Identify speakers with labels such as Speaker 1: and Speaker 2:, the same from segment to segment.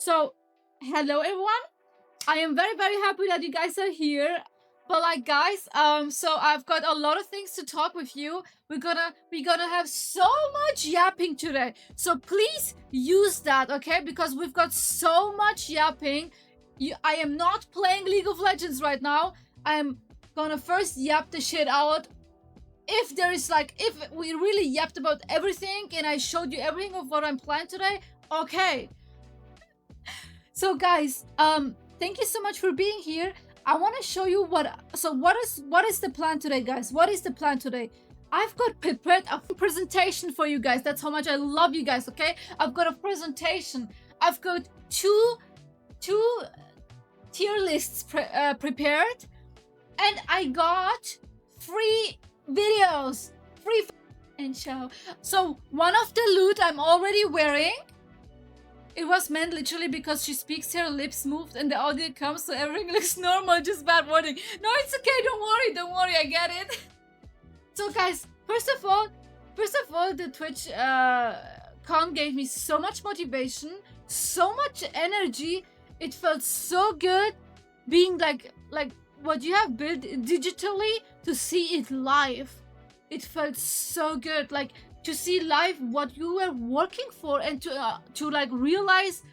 Speaker 1: So, hello everyone. I am very happy that you guys are here. But like guys, so I've got a lot of things to talk with you. We're gonna have so much yapping today. So please use that, okay? Because we've got so much yapping. I am not playing League of Legends right now. I'm gonna first yap the shit out. If we really yapped about everything and I showed you everything of what I'm planning today, okay. So guys, thank you so much for being here. I want to show you what is the plan today, guys? What is the plan today? I've got prepared a presentation for you guys. That's how much I love you guys, okay? I've got a presentation. I've got two tier lists prepared, and I got 3 videos, free and show. So one of the loot I'm already wearing. It was meant literally because she speaks, her lips moved and the audio comes, so everything looks normal, just bad wording. No, it's okay, don't worry, I get it. So guys, first of all, the TWITCHCON gave me so much motivation, so much energy. It felt so good being like what you have built digitally to see it live. It felt so good, like to see live what you were working for and to like realize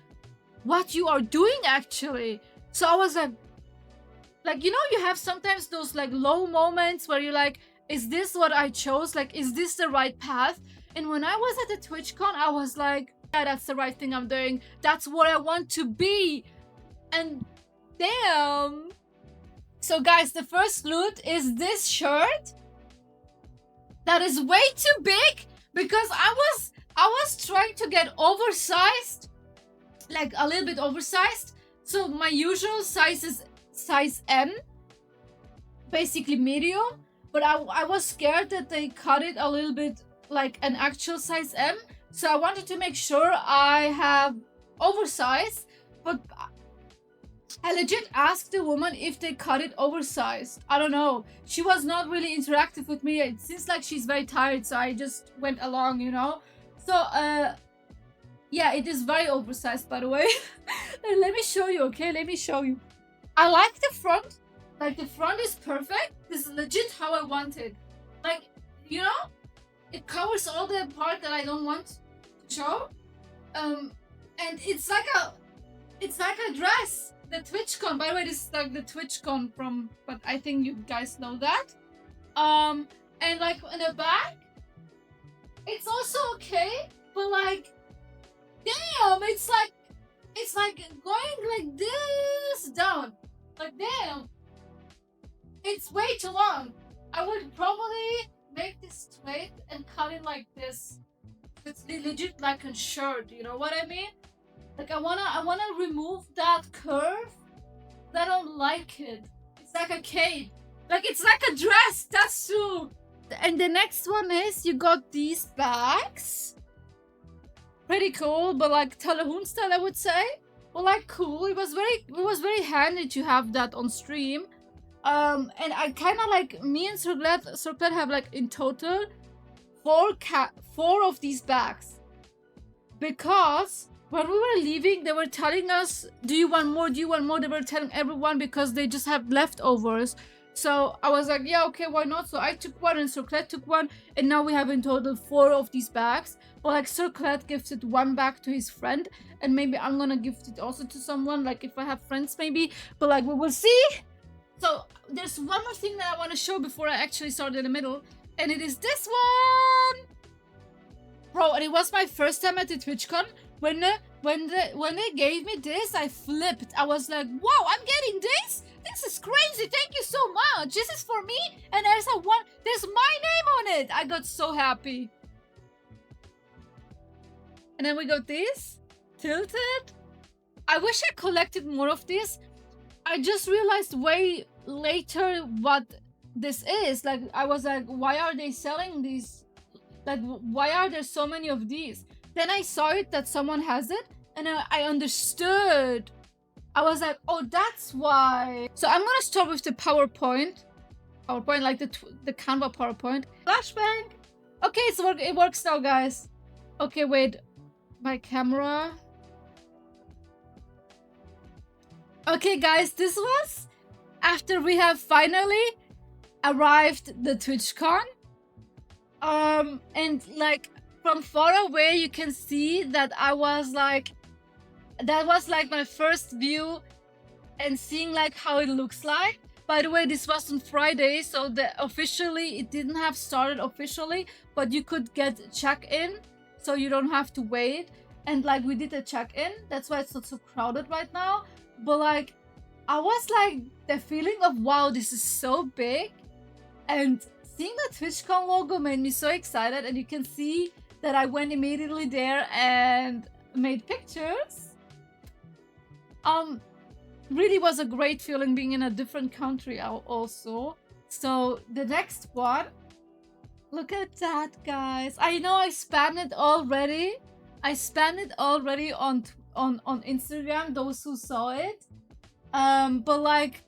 Speaker 1: what you are doing actually. So I was like you know, you have sometimes those like low moments where you're like, is this what I chose? Like, is this the right path? And when I was at the TWITCHCON, I was like, yeah, that's the right thing I'm doing. That's what I want to be. And damn. So guys, the first loot is this shirt. That is way too big. Because I was trying to get oversized, like a little bit oversized. So my usual size is size M, basically medium. But I was scared that they cut it a little bit like an actual size M. So I wanted to make sure I have oversized. But I legit asked the woman if they cut it oversized. I don't know. She was not really interactive with me. It seems like she's very tired, so I just went along, you know. So, yeah, it is very oversized, by the way. Let me show you, okay? Let me show you. I like the front. Like, the front is perfect. This is legit how I want it. Like, you know, it covers all the part that I don't want to show. And it's like a dress. The TWITCHCON, by the way, this is like the TWITCHCON from, but I think you guys know that. And like in the back, it's also okay, but like, damn, it's like going like this down, like damn, it's way too long. I would probably make this straight and cut it like this. It's legit like a shirt, you know what I mean? Like I wanna remove that curve. I don't like it. It's like a cape. Like it's like a dress. That's true. And the next one is you got these bags. Pretty cool, but like Telehoon style, I would say. Well, like cool. It was very handy to have that on stream. And I kind of like, me and Circlet have like in total 4 of these bags, because when we were leaving, they were telling us, do you want more? Do you want more? They were telling everyone because they just have leftovers. So I was like, yeah, okay, why not? So I took one and Circlet took one. And now we have in total 4 of these bags. But like Circlet gifted 1 bag to his friend. And maybe I'm gonna gift it also to someone. Like if I have friends maybe. But like we will see. So there's one more thing that I want to show before I actually start in the middle. And it is this one. Bro, and it was my first time at the TWITCHCON. When they gave me this, I flipped. I was like, wow, I'm getting this? This is crazy. Thank you so much. This is for me. And there's my name on it. I got so happy. And then we got this. Tilted. I wish I collected more of this. I just realized way later what this is. Like, I was like, why are they selling these? Like, why are there so many of these? Then I saw it that someone has it, and I understood. I was like, oh, that's why. So I'm gonna start with the PowerPoint, like the Canva PowerPoint. Flashbang. Okay, it works now, guys. Okay, wait, my camera. Okay, guys, this was after we have finally arrived the TwitchCon. And like from far away, you can see that I was like, that was like my first view and seeing like how it looks like. By the way, this was on Friday, so officially it didn't have started officially, but you could get check-in, so you don't have to wait. And like we did a check-in, that's why it's not so crowded right now. But like I was like the feeling of wow, this is so big, and seeing the TwitchCon logo made me so excited. And you can see that I went immediately there and made pictures. Really was a great feeling being in a different country also. So the next one, look at that, guys. I know I spammed it already. I spammed it already on Instagram, those who saw it. But like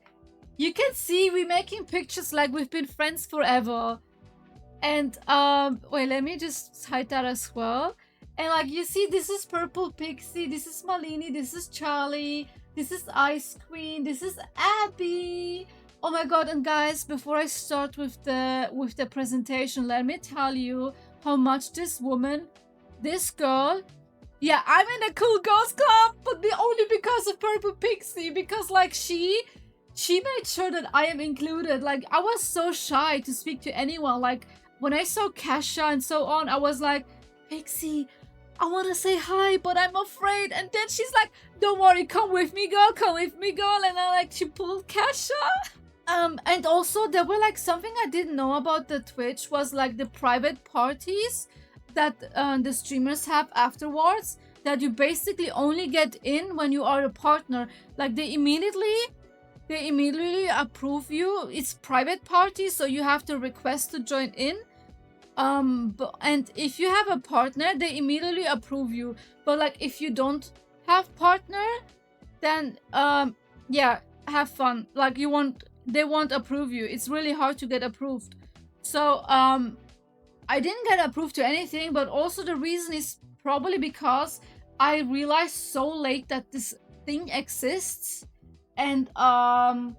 Speaker 1: you can see we're making pictures like we've been friends forever. And wait, let me just hide that as well. And like you see, this is Purple Pixie, this is Malini, this is Charlie, this is Ice Queen, this is Abby. Oh my god. And guys, before I start with the presentation, let me tell you how much this woman, this girl, yeah, I'm in a cool girls club, but only because of Purple Pixie, because like she made sure that I am included. Like I was so shy to speak to anyone. Like when I saw Kasha and so on, I was like, Pixie, I want to say hi, but I'm afraid. And then she's like, don't worry, come with me, girl, come with me, girl. And I like, she pulled Kasha. And also there were like something I didn't know about the Twitch was like the private parties that the streamers have afterwards, that you basically only get in when you are a partner. Like they immediately approve you. It's private party, so you have to request to join in. And if you have a partner, they immediately approve you. But like if you don't have partner, then yeah, have fun. Like they won't approve you. It's really hard to get approved. So I didn't get approved to anything, but also the reason is probably because I realized so late that this thing exists. And I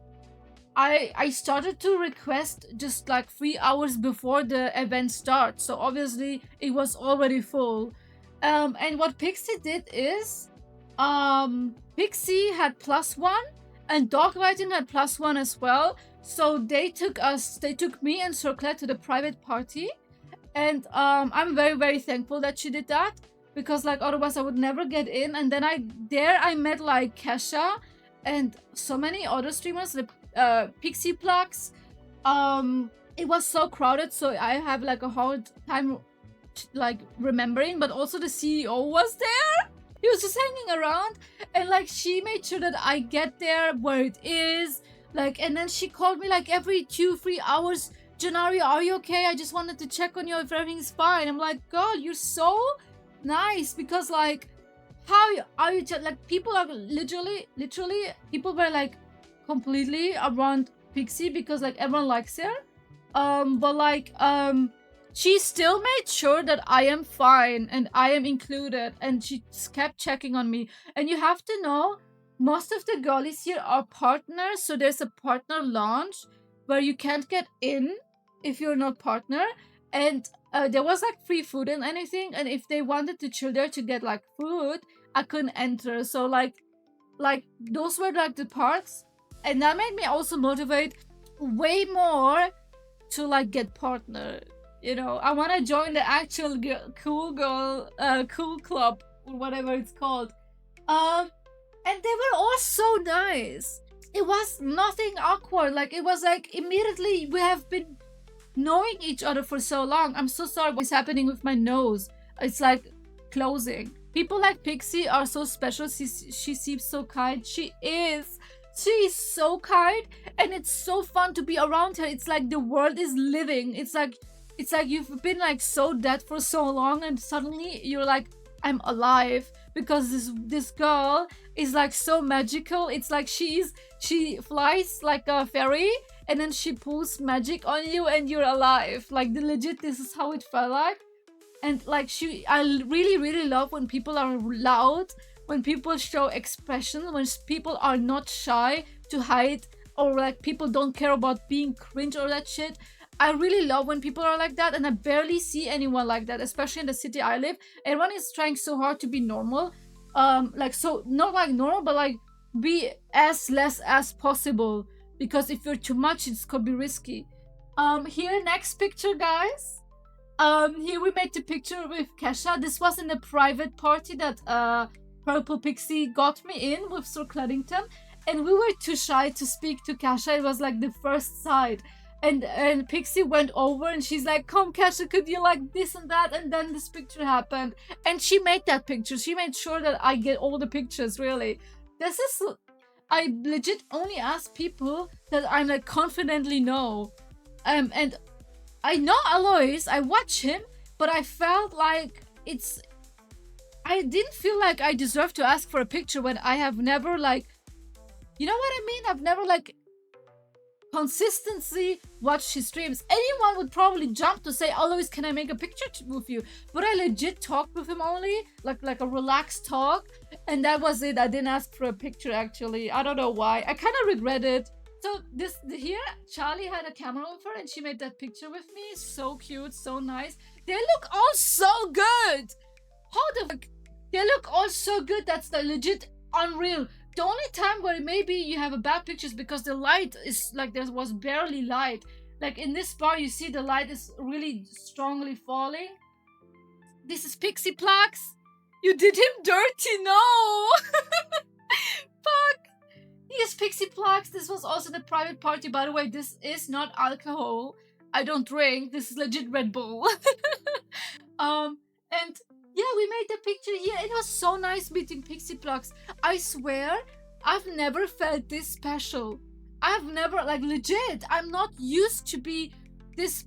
Speaker 1: started to request just like 3 hours before the event starts, so obviously it was already full. And what Pixie did is Pixie had +1 and Dog Writing had +1 as well. So they took me and Circlet to the private party. And I'm very, very thankful that she did that, because like otherwise I would never get in. And then I met like Kesha and so many other streamers, the Pixie Plugs. It was so crowded, so I have like a hard time like remembering. But also the CEO was there. He was just hanging around, and like she made sure that I get there where it is. Like, and then she called me like every 2-3 hours. Janari, are you okay? I just wanted to check on you if everything's fine. I'm like, God, you're so nice, because like, how are you? Like, people are literally, people were like completely around Pixie because like everyone likes her. But like, she still made sure that I am fine and I am included, and she kept checking on me. And you have to know, most of the girlies here are partners, so there's a partner launch where you can't get in if you're not partner. And there was like free food and anything, and if they wanted to chill there to get like food, I couldn't enter. So like those were like the parts, and that made me also motivate way more to like get partner. You know, I want to join the actual cool club or whatever it's called. And they were all so nice. It was nothing awkward. Like, it was like immediately we have been knowing each other for so long. I'm so sorry what's happening with my nose. It's like closing. People like Pixie are so special. She seems so kind. She is so kind, and it's so fun to be around her. It's like the world is living. It's like you've been like so dead for so long, and suddenly you're like, I'm alive, because this girl is like so magical. It's like she flies like a fairy, and then she pulls magic on you and you're alive. Like, legit, this is how it felt like. And like I really love when people are loud, when people show expression, when people are not shy to hide, or like people don't care about being cringe or that shit. I really love when people are like that, and I barely see anyone like that, especially in the city I live. Everyone is trying so hard to be normal, like, so not like normal, but like be as less as possible, because if you're too much, it could be risky. Here, next picture, guys. Here we made the picture with Kesha. This was in a private party that Purple Pixie got me in with Sir Cluddington, and we were too shy to speak to Kesha. It was like the first sight, and Pixie went over and she's like, "Come, Kesha, could you like this and that?" And then this picture happened, and she made that picture. She made sure that I get all the pictures. Really, this is, I legit only ask people that I'm like confidently know, and I know Alois, I watch him, but I felt like I didn't feel like I deserve to ask for a picture when I have never, like, you know what I mean? I've never like consistently watched his streams. Anyone would probably jump to say, Alois, can I make a picture with you? But I legit talked with him only, like a relaxed talk, and that was it. I didn't ask for a picture, actually. I don't know why. I kind of regret it. So here, Charlie had a camera with her and she made that picture with me. So cute, so nice. They look all so good. How the fuck? They look all so good. That's the legit unreal. The only time where maybe you have a bad picture is because the light is like, there was barely light. Like in this bar, you see the light is really strongly falling. This is Pixie Plax. You did him dirty, no. Fuck. Yes, Pixie Plax. This was also the private party. By the way, this is not alcohol. I don't drink. This is legit Red Bull. And yeah, we made the picture here. It was so nice meeting Pixie Plax. I swear, I've never felt this special. I've never, like, legit, I'm not used to be this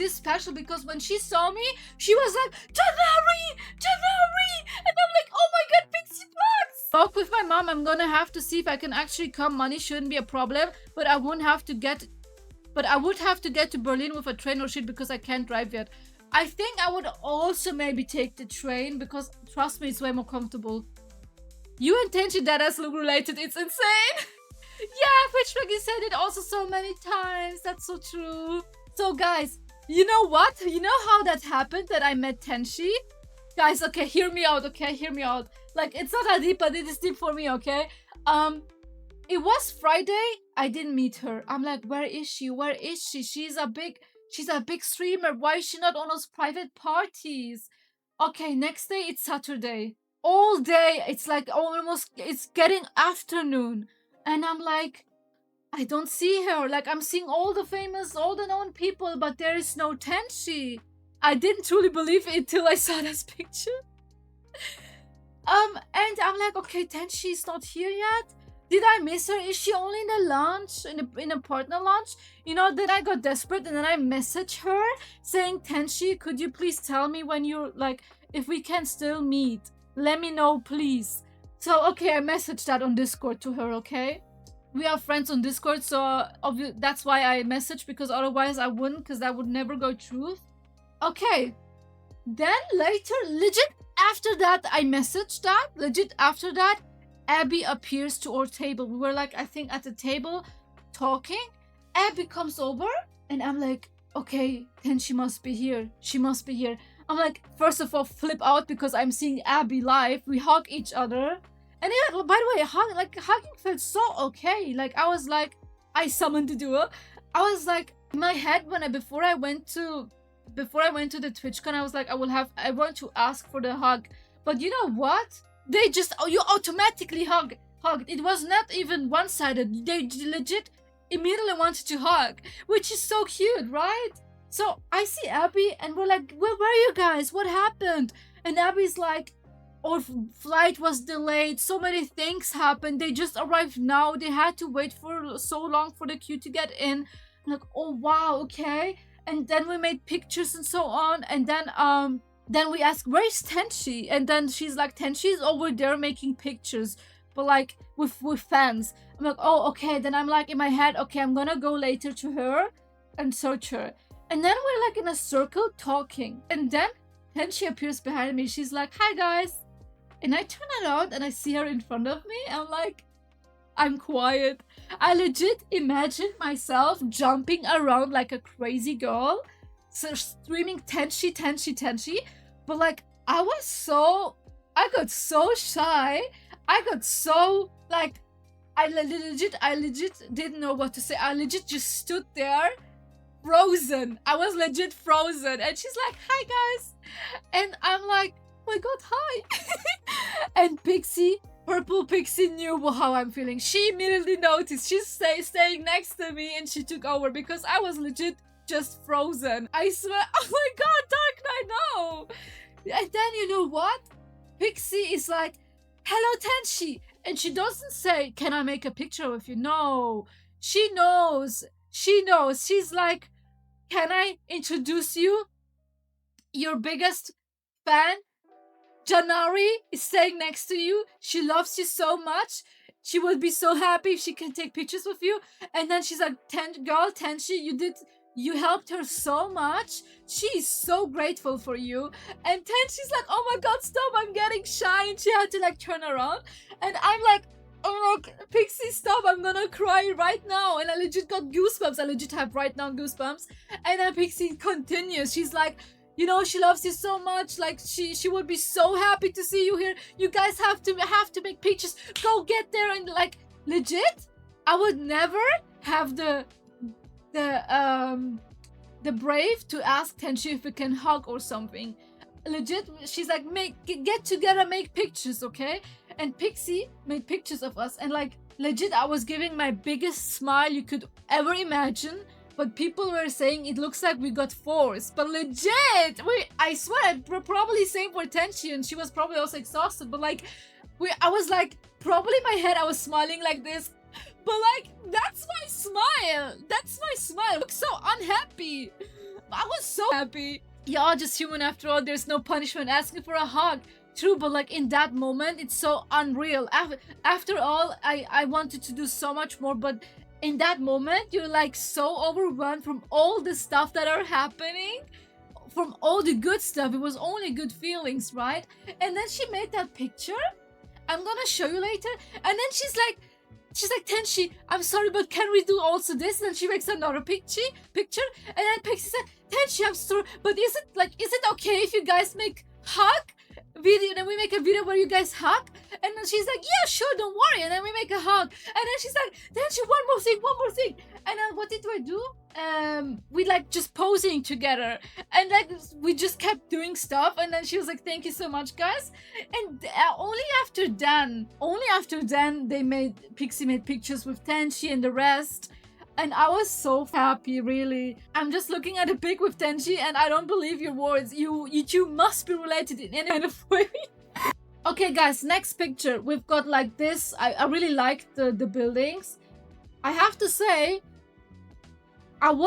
Speaker 1: special, because when she saw me, she was like, Janari! And I'm like, oh my god, Pixie Plax! Talk with my mom. I'm gonna have to see if I can actually come. Money shouldn't be a problem, but I would have to get to Berlin with a train or shit, because I can't drive yet. I think I would also maybe take the train, because trust me, it's way more comfortable. You and Tenchi Dada's look related. It's insane. Yeah, Fitchback, you said it also so many times. That's so true. So guys, you know what? You know how that happened, that I met Tenchi? Guys, okay, hear me out, okay? Hear me out. Like, it's not that deep, but it is deep for me, okay? It was Friday. I didn't meet her. I'm like, where is she? Where is she? She's a big streamer. Why is she not on those private parties? Okay, next day, it's Saturday. All day, it's like almost, it's getting afternoon. And I'm like, I don't see her. Like, I'm seeing all the known people, but there is no Tenchi. I didn't truly believe it until I saw this picture. And I'm like, okay, Tenshi's not here yet. Did I miss her? Is she only in the lunch, in a partner lunch? You know, then I got desperate and then I messaged her saying, Tenshi, could you please tell me when you're, like, if we can still meet? Let me know, please. So, okay, I messaged that on Discord to her, okay? We are friends on Discord, so that's why I messaged, because otherwise I wouldn't, because that would never go truth. Okay. Then later, legit after that, I messaged that. Legit after that, Abby appears to our table. We were like, I think at the table talking. Abby comes over and I'm like, okay, then she must be here. She must be here. I'm like, first of all, flip out because I'm seeing Abby live. We hug each other. And yeah, by the way, hugging felt so okay. Like, I was like, I summoned the duo. I was like, in my head, before I went to the TwitchCon, I was like, I want to ask for the hug. But you know what? They just, you automatically hugged. It was not even one-sided. They legit immediately wanted to hug, which is so cute, right? So I see Abby and we're like, where were you guys? What happened? And Abby's like, our flight was delayed. So many things happened. They just arrived now. They had to wait for so long for the queue to get in. I'm like, oh wow, okay. And then we made pictures and so on. And then we asked, where's Tenchi? And then she's like, Tenchi's over there making pictures, but like with fans. I'm like, oh, okay. Then I'm like in my head, okay, I'm gonna go later to her and search her. And then we're like in a circle talking. And then Tenchi appears behind me. She's like, hi guys. And I turn around and I see her in front of me. I'm like, I'm quiet. I legit imagine myself jumping around like a crazy girl, so screaming Tenshi, Tenshi, Tenshi. But like, I got so shy. I got so like, I legit didn't know what to say. I legit just stood there, frozen. I was legit frozen. And she's like, hi guys. And I'm like, oh my god, hi. And Pixie, Purple Pixie knew how I'm feeling. She immediately noticed. She's staying next to me and she took over because I was legit just frozen. I swear, oh my god, Dark Knight, no. And then you know what? Pixie is like, hello Tenshi. And she doesn't say, can I make a picture with you? No. She knows. She knows. She's like, can I introduce you? Your biggest fan, Janari, is staying next to you. She loves you so much. She would be so happy if she can take pictures with you. And then she's like, girl, Tenshi, you helped her so much. She is so grateful for you. And Tenshi's like, oh my god, stop, I'm getting shy. And she had to like turn around. And I'm like, oh no, Pixie, stop, I'm gonna cry right now. And I legit got goosebumps. I legit have right now goosebumps. And then Pixie continues. She's like, you know, she loves you so much. Like she would be so happy to see you here. You guys have to make pictures. Go get there. And like, legit, I would never have the brave to ask Tenshi if we can hug or something. Legit, she's like, get together, make pictures, okay? And Pixie made pictures of us, and like, legit, I was giving my biggest smile you could ever imagine. But people were saying it looks like we got forced. But legit, I swear, probably same for Tenshi, and she was probably also exhausted. But like, I was like, probably in my head, I was smiling like this. But like, that's my smile. That's my smile. I look so unhappy. I was so happy. Y'all just human after all. There's no punishment asking for a hug. True, but like in that moment, it's so unreal. After all, I wanted to do so much more, but in that moment, you're like so overwhelmed from all the stuff that are happening, from all the good stuff. It was only good feelings, right? And then she made that picture. I'm gonna show you later. And then she's like, Tenshi, I'm sorry, but can we do also this? And she makes another picture. And then Pixie said, Tenshi, I'm sorry, but is it okay if you guys make hug video? Then we make a video where you guys hug. And then she's like, yeah, sure, don't worry. And then we make a hug. And then she's like, Tenshi, one more thing. And then what did I do? We like just posing together, and like we just kept doing stuff. And then she was like, thank you so much, guys. And only after then Pixie made pictures with Tenshi and the rest. And I was so happy, really. I'm just looking at a pic with Tenshi, and I don't believe your words. You two must be related in any kind of way. Okay, guys, next picture. We've got like this. I really like the buildings. I have to say, I'm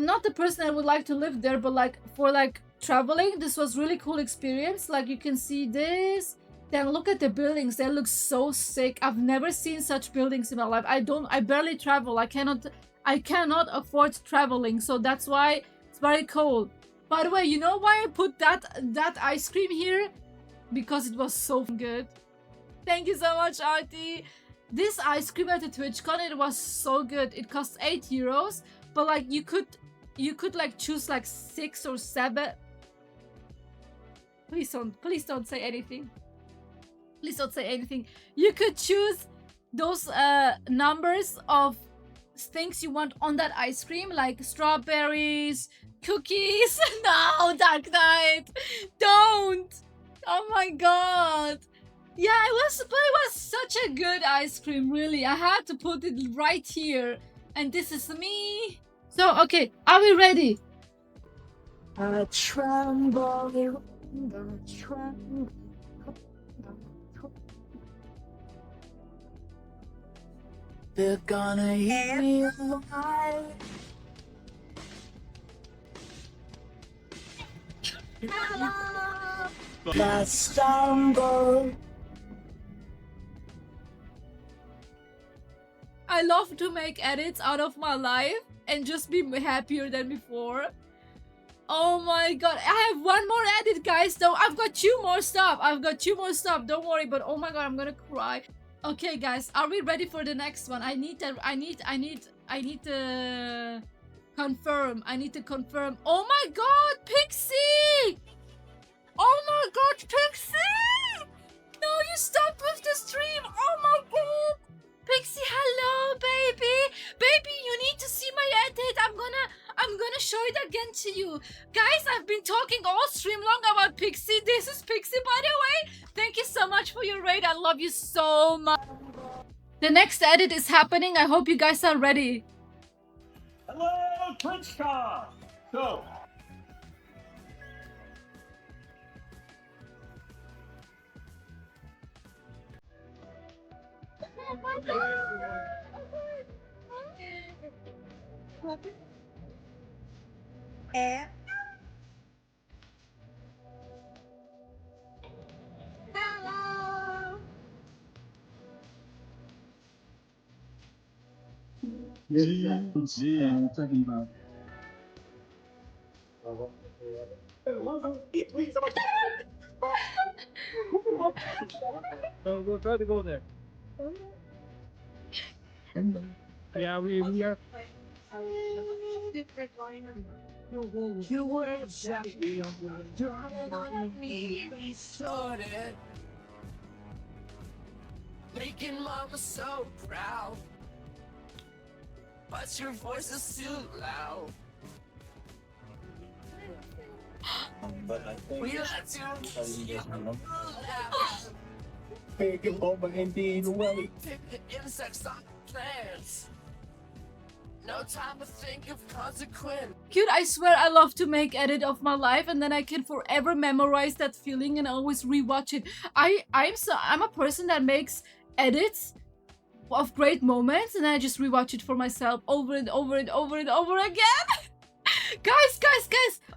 Speaker 1: not the person that would like to live there, but like for like traveling, this was really cool experience. Like you can see this. Then look at the buildings. They look so sick. I've never seen such buildings in my life. I barely travel. I cannot afford traveling. So that's why it's very cold. By the way, you know why I put that ice cream here? Because it was so good. Thank you so much, Artie. This ice cream at the TwitchCon, it was so good. It cost 8 euros, but like you could like choose like 6 or 7. Please don't say anything. Please don't say anything. You could choose those numbers of things you want on that ice cream, like strawberries, cookies. No, Dark Knight, don't. Oh my god. Yeah, it was such a good ice cream, really. I had to put it right here. And this is me. So, okay, are we ready? I tremble, they're gonna eat me alive. I stumble. I love to make edits out of my life and just be happier than before. Oh my god, I have one more edit, guys. Though I've got two more stuff. Don't worry. But oh my god, I'm gonna cry. Okay, guys, are we ready for the next one? I need to confirm. I need to confirm. Oh my god, Pixie! Oh my god, Pixie! No, you stopped with the stream. Oh my god, Pixie, hello, baby. Baby, you need to see my edit. I'm gonna show it again to you. Guys, I've been talking all stream long about Pixie. This is Pixie, by the way. Thank you so much for your raid. I love you so much. The next edit is happening. I hope you guys are ready.
Speaker 2: Hello, TwitchCon! So, I'm talking about. So we'll try to go there. Yeah, we are. You were exactly on me started, making mama so proud, but your voice is too loud. We like to make it over indeed. Well, we pick the insects on plants. No time to think of consequence.
Speaker 1: Cute, I swear I love to make edit of my life and then I can forever memorize that feeling and always rewatch it. I'm a person that makes edits of great moments and I just rewatch it for myself over and over and over and over again. guys,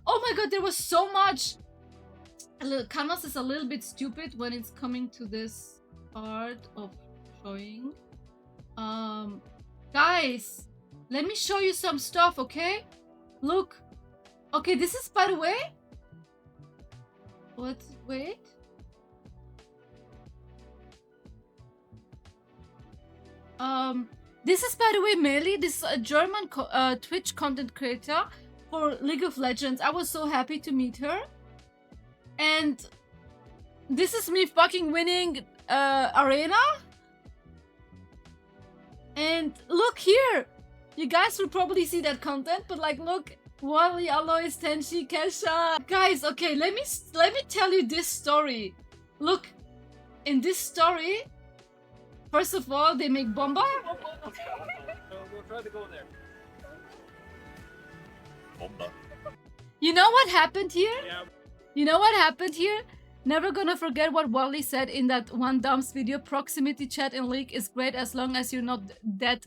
Speaker 1: oh my god, there was so much. Canvas is a little bit stupid when it's coming to this part of showing. Guys, let me show you some stuff, okay? Look. Okay, this is, by the way. Wait. This is, by the way, Meli. This is a German Twitch content creator for League of Legends. I was so happy to meet her. And this is me fucking winning Arena. And look here. You guys will probably see that content, but like, look, Wally, Alois, Tenshi, Kesha. Guys, okay, let me tell you this story. Look, in this story, first of all, they make bomba.
Speaker 2: We'll try to go there. Bomba.
Speaker 1: You know what happened here?
Speaker 2: Yeah.
Speaker 1: You know what happened here? Never gonna forget what Wally said in that one Dumps video. Proximity chat in League is great as long as you're not dead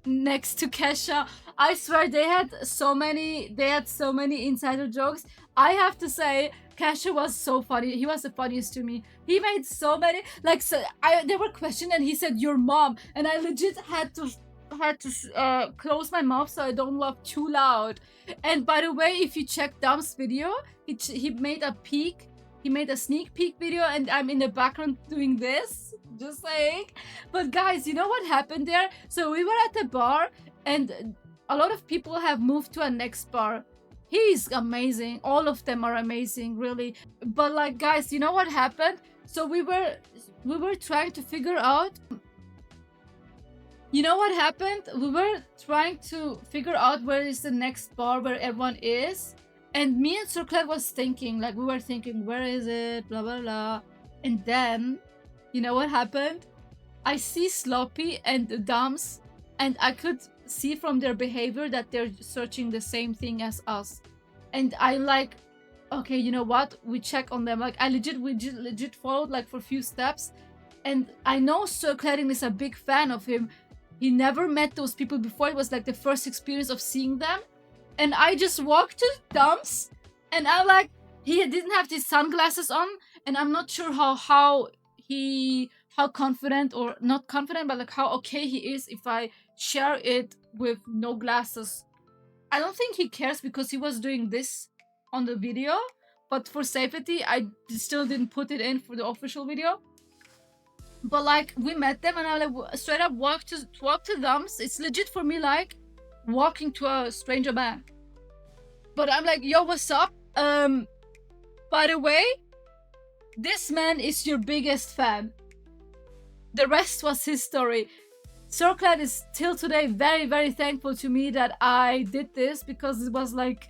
Speaker 1: next to Kesha. I swear they had so many insider jokes. I have to say, Kesha was so funny. He was the funniest to me. He made so many, like, so they were questioned and he said your mom, and I legit had to close my mouth so I don't laugh too loud. And by the way, if you check Dum's video, he made a sneak peek video and I'm in the background doing this, just saying. But guys, you know what happened there? So we were at the bar and a lot of people have moved to a next bar. He's amazing. All of them are amazing, really. But like, guys, you know what happened? So we were trying to figure out. You know what happened? We were trying to figure out where is the next bar where everyone is. And me and Sir Claire was thinking, like, we were thinking, where is it? Blah, blah, blah. And then, you know what happened? I see Sloppy and Dams, and I could see from their behavior that they're searching the same thing as us. And I like, okay, you know what? We check on them. Like, we legit followed, like, for a few steps. And I know Sir Claire is a big fan of him. He never met those people before. It was like the first experience of seeing them. And I just walked to Dumps, and I like, he didn't have his sunglasses on, and I'm not sure how confident, or not confident, but like how okay he is if I share it with no glasses. I don't think he cares because he was doing this on the video, but for safety, I still didn't put it in for the official video. But like we met them, and I like straight up walk to Dums. It's legit for me like walking to a stranger man. But I'm like, yo, what's up? By the way, this man is your biggest fan. The rest was history. Circlad is till today very, very thankful to me that I did this, because it was like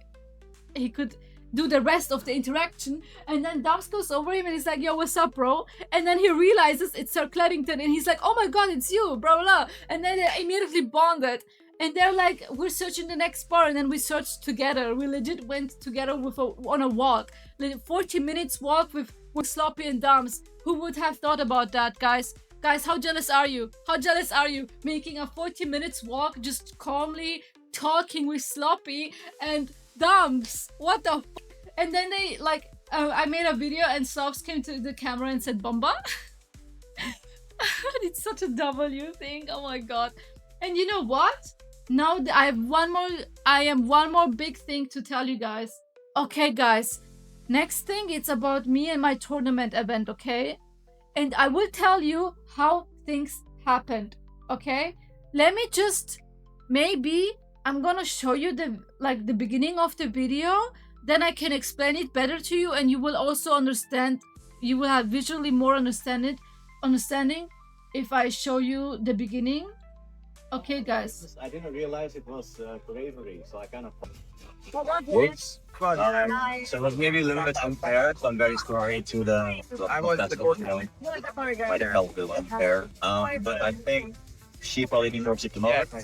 Speaker 1: he could do the rest of the interaction. And then Dubs goes over him and he's like, yo, what's up, bro? And then he realizes it's Sir Cleddington, and he's like, oh my god, it's you, bro, blah. And then they immediately bonded. And they're like, we're searching the next bar, and then we searched together. We legit went together on a walk. Like 40 minutes walk with Sloppy and Dums. Who would have thought about that, guys? Guys, how jealous are you? How jealous are you? Making a 40 minutes walk, just calmly talking with Sloppy and Dums. What the f? And then they, like, I made a video and Slops came to the camera and said, Bomba? It's such a W thing. Oh my god. And you know what? Now I am one more big thing to tell you guys. Okay, guys. Next thing, it's about me and my tournament event, okay? And I will tell you how things happened, okay? Let me just, maybe I'm gonna show you the beginning of the video, then I can explain it better to you, and you will also understand, you will have visually more understanding if I show you the beginning. Okay, guys.
Speaker 3: I didn't realize it was bravery, so I kind of...
Speaker 4: Whoops. So it was maybe a little bit unfair, so I'm very sorry to the
Speaker 3: I was the coordinator.
Speaker 4: why they're held a little unfair. But I think she probably deserves it the most.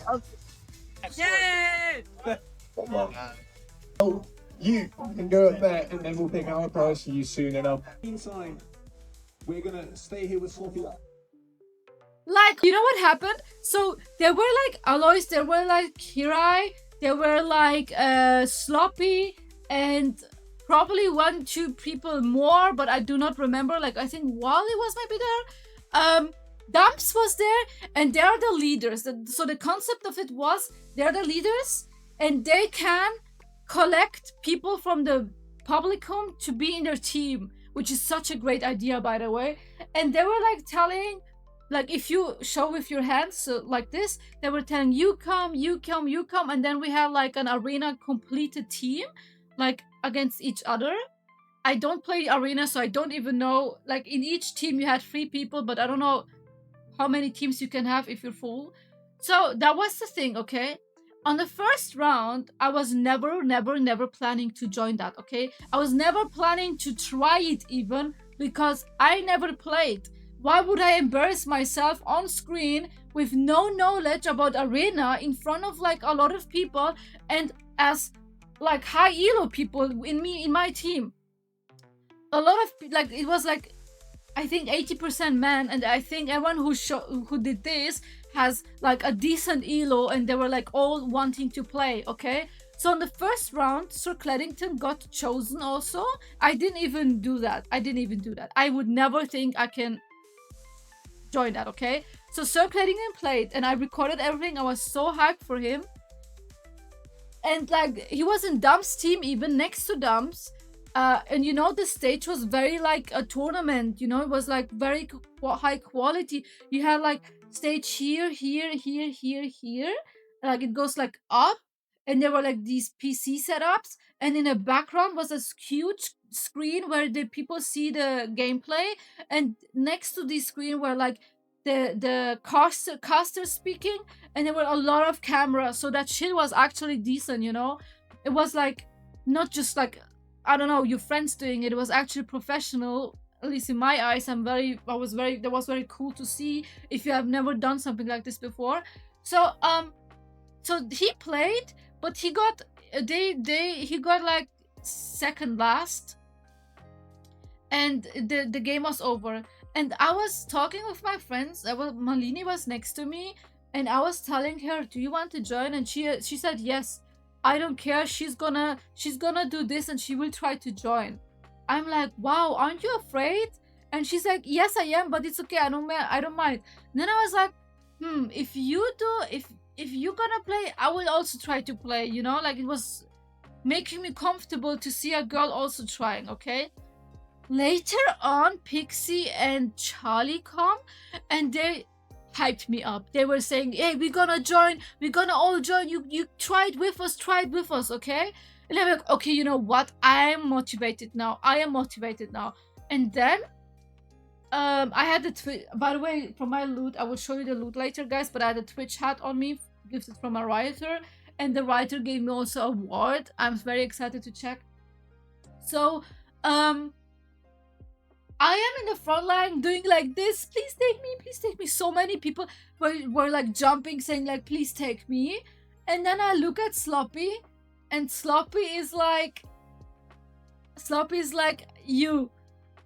Speaker 2: Yay!
Speaker 3: Oh, you can go up there, and then we'll pick our prize for you soon enough.
Speaker 5: Meantime, we're gonna stay here with Sloppy.
Speaker 1: Like, you know what happened? So there were like Alois, there were like Kirai, there were like Sloppy, and probably 1-2 people more, but I do not remember. Like, I think Wally was maybe there. Dumps was there, and they're the leaders. So the concept of it was, they're the leaders, and they can collect people from the publicum to be in their team, which is such a great idea, by the way. And they were like telling, like, if you show with your hands, so like this, they were telling you come, you come, you come, and then we have like an arena completed team, like against each other. I don't play arena, so I don't even know, like in each team you had 3 people, but I don't know how many teams you can have if you're full. So that was the thing, okay? On the first round, I was never planning to join that, okay? I was never planning to try it even, because I never played. Why would I embarrass myself on screen with no knowledge about arena in front of like a lot of people, and as like high elo people in my team? A lot of, like, it was like, I think 80% men, and I think everyone who did this has like a decent elo, and they were like all wanting to play, okay? So in the first round, Sir Cleddington got chosen also. I didn't even do that. I would never think I can join that, okay? So Sir Cleddington played, and I recorded everything. I was so hyped for him. And like, he was in Dumps' team, even next to Dumps. And you know, the stage was very like a tournament, you know, it was like very high quality. You had like stage here, like it goes like up, and there were like these PC setups, and in the background was a huge screen where the people see the gameplay, and next to this screen were like the caster speaking, and there were a lot of cameras, so that shit was actually decent, you know. It was like not just like, I don't know, your friends doing it. It was actually professional, at least in my eyes. That was very cool to see if you have never done something like this before. So so he played, but he got he got like second last, and the game was over. And I was talking with my friends. Malini was next to me, and I was telling her, do you want to join? And she said yes. I don't care, she's gonna do this, and she will try to join. I'm like, wow, aren't you afraid? And she's like, yes, I am, but it's okay, I don't mind. And then I was like, if you're gonna play, I will also try to play, you know. Like, it was making me comfortable to see a girl also trying, okay? Later on, Pixie and Charlie come and they hyped me up. They were saying, hey, we're gonna join, we're gonna all join, you try it with us, okay? And I'm like, okay, you know what, I am motivated now. And then I had the by the way, from my loot, I will show you the loot later, guys, but I had a Twitch hat on me, gifted from a writer, and the writer gave me also a award. I'm very excited to check. So I am in the front line doing like this, please take me. So many people were like jumping, saying like, please take me. And then I look at Sloppy, and Sloppy is like, you.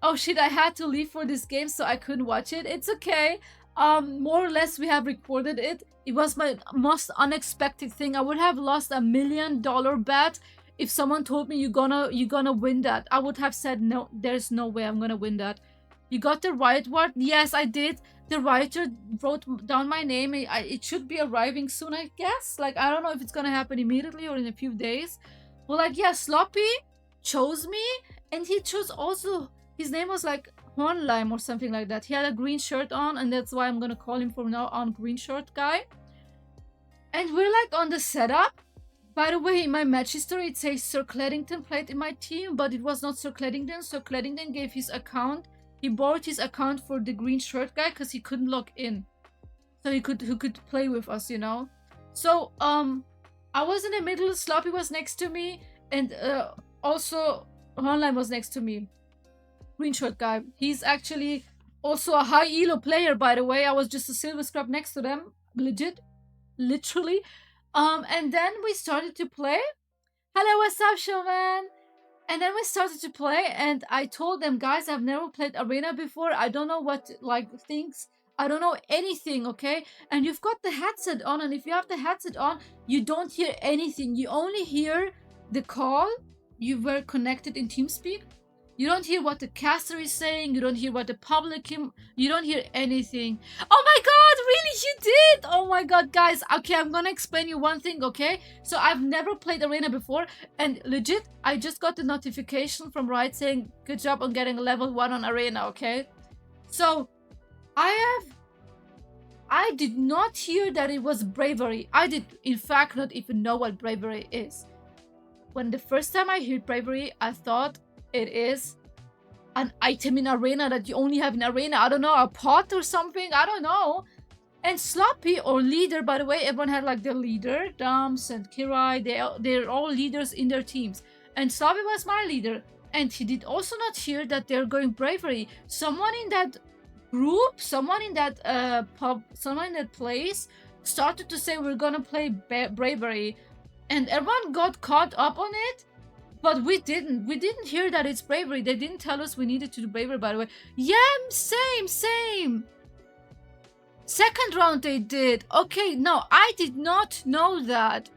Speaker 1: Oh shit, I had to leave for this game, so I couldn't watch it. It's okay. More or less we have recorded it. It was my most unexpected thing. I would have lost $1 million bet if someone told me you're gonna win that. I would have said no, there's no way I'm gonna win that. You got the right word? Yes, I did. The writer wrote down my name. It should be arriving soon, I guess. Like, I don't know if it's gonna happen immediately or in a few days. But like, yeah, Sloppy chose me, and he chose also, his name was like Hornlime or something like that. He had a green shirt on, and that's why I'm gonna call him from now on green shirt guy. And we're like on the setup. By the way, in my match history, it says Sir Cleddington played in my team, but it was not Sir Cleddington. Sir Cleddington gave his account. He borrowed his account for the green shirt guy because he couldn't log in. So he could play with us, you know? So, I was in the middle, Sloppy was next to me, and also Hornline was next to me. Green shirt guy. He's actually also a high elo player, by the way. I was just a silver scrub next to them. Legit. Literally. And then we started to play. Hello, what's up, Showman? And then we started to play, and I told them, guys, I've never played arena before. I don't know what, like, things. I don't know anything, okay? And you've got the headset on, and if you have the headset on, you don't hear anything. You only hear the call. You were connected in TeamSpeak. You don't hear what the caster is saying. You don't hear what the public... You don't hear anything. Oh my god, really? You did? Oh my god, guys. Okay, I'm gonna explain you one thing, okay? So I've never played arena before. And legit, I just got the notification from Riot saying, good job on getting level 1 on arena, okay? So, I did not hear that it was bravery. I did, in fact, not even know what bravery is. When the first time I heard bravery, I thought... it is an item in arena that you only have in arena. I don't know, a pot or something. I don't know. And Sloppy, or leader, by the way, everyone had like their leader. Dams and Kirai, they're all leaders in their teams. And Sloppy was my leader. And he did also not hear that they're going bravery. Someone in that group, someone in that pub, someone in that place started to say we're gonna play bravery. And everyone got caught up on it. But we didn't hear that it's bravery. They didn't tell us we needed to do bravery, by the way. Yeah, same. Second round they did. Okay, no, I did not know that.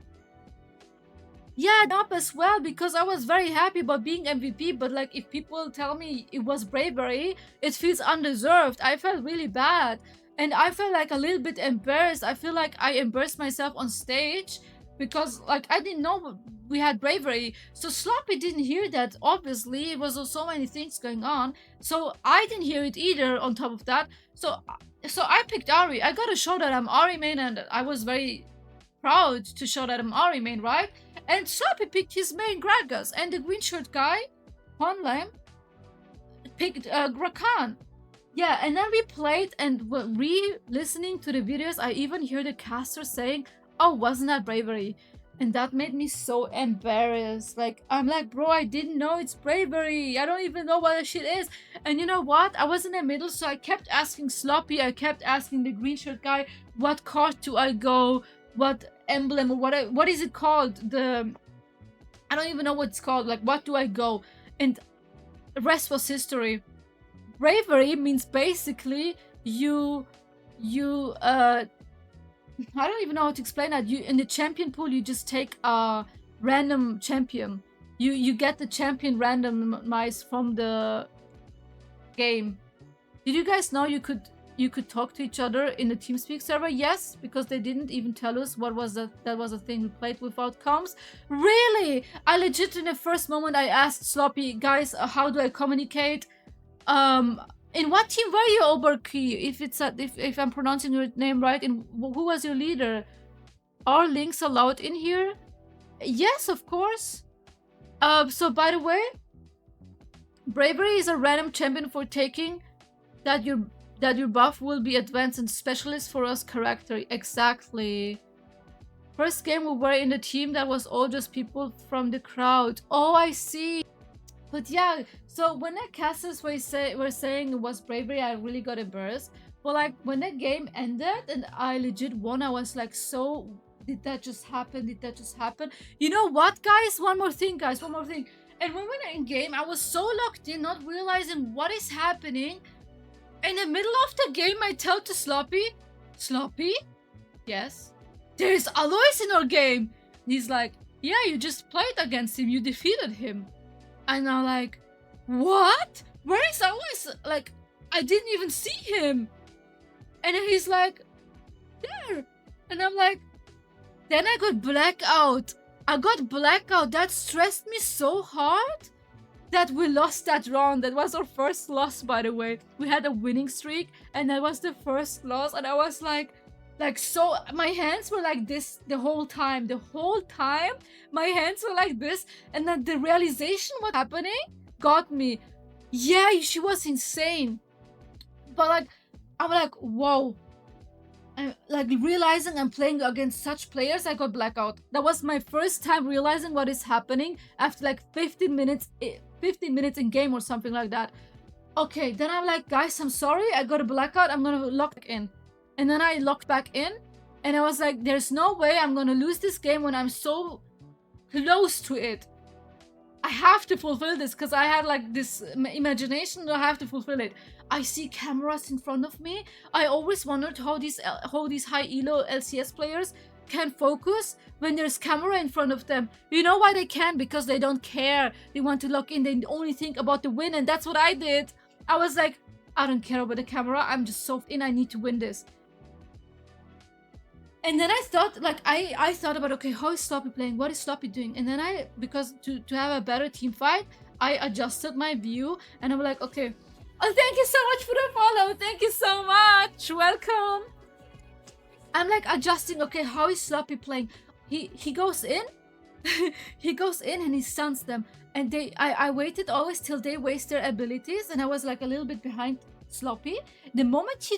Speaker 1: Yeah, up as well, because I was very happy about being MVP, but like if people tell me it was bravery, it feels undeserved. I felt really bad. And I felt like a little bit embarrassed. I feel like I embarrassed myself on stage. Because, like, I didn't know we had bravery. So Sloppy didn't hear that, obviously. It was so many things going on. So I didn't hear it either on top of that. So I picked Ari. I gotta show that I'm Ari main, and I was very proud to show that I'm Ari main, right? And Sloppy picked his main Gragas. And the green shirt guy, Honlem, picked Grakan. Yeah, and then we played, and re-listening to the videos, I even hear the caster saying, oh, wasn't that bravery? And that made me so embarrassed. Like, I'm like, bro, I didn't know it's bravery. I don't even know what that shit is. And you know what? I was in the middle, so I kept asking Sloppy. I kept asking the green shirt guy, what card do I go? What emblem? Or what is it called? I don't even know what it's called. Like, what do I go? And the rest was history. Bravery means basically I don't even know how to explain that. You in the champion pool, you just take a random champion. You get the champion randomized from the game. Did you guys know you could you could talk to each other in the TeamSpeak server? Yes, because they didn't even tell us what was that was a thing we played without comms. Really? I legit in the first moment I asked Sloppy, guys, how do I communicate? In what team were you, Oberkey? If I'm pronouncing your name right, and who was your leader? Are links allowed in here? Yes, of course. So by the way, bravery is a random champion for taking that your buff will be advanced and specialist for us character. Exactly. First game we were in the team that was all just people from the crowd. Oh, I see. But yeah, so when the casters were saying it was bravery, I really got a burst. But like when the game ended and I legit won, I was like, so did that just happen? Did that just happen? You know what, guys? One more thing, guys. One more thing. And when we were in game, I was so locked in, not realizing what is happening. In the middle of the game, I tell to Sloppy, Sloppy, yes, there's Alois in our game. And he's like, yeah, you just played against him. You defeated him. And I'm like, what? Where is Alois? Like, I didn't even see him. And then he's like, there. And I'm like, then I got blackout. I got blackout. That stressed me so hard that we lost that round. That was our first loss, by the way. We had a winning streak, and that was the first loss. And I was like so, my hands were like this the whole time. The whole time, my hands were like this. And then the realization what happening got me. Yeah, she was insane. But like, I'm like, whoa. And like realizing I'm playing against such players, I got blackout. That was my first time realizing what is happening after like 15 minutes in game or something like that. Okay, then I'm like, guys, I'm sorry, I got a blackout, I'm gonna lock back in. And then I locked back in, and I was like, there's no way I'm gonna lose this game when I'm so close to it. I have to fulfill this because I had like this imagination that I have to fulfill it. I see cameras in front of me. I always wondered how these high elo LCS players can focus when there's camera in front of them. You know why they can? Because they don't care. They want to lock in. They only think about the win, and that's what I did. I was like, I don't care about the camera. I'm just so in. I need to win this. And then I thought, like, I thought about, okay, how is Sloppy playing? What is Sloppy doing? And then because to have a better team fight, I adjusted my view, and I'm like, okay, oh, thank you so much for the follow. Thank you so much. Welcome. I'm like adjusting, okay, how is Sloppy playing? He goes in, he goes in and he stuns them. And I waited always till they waste their abilities, and I was like a little bit behind Sloppy. The moment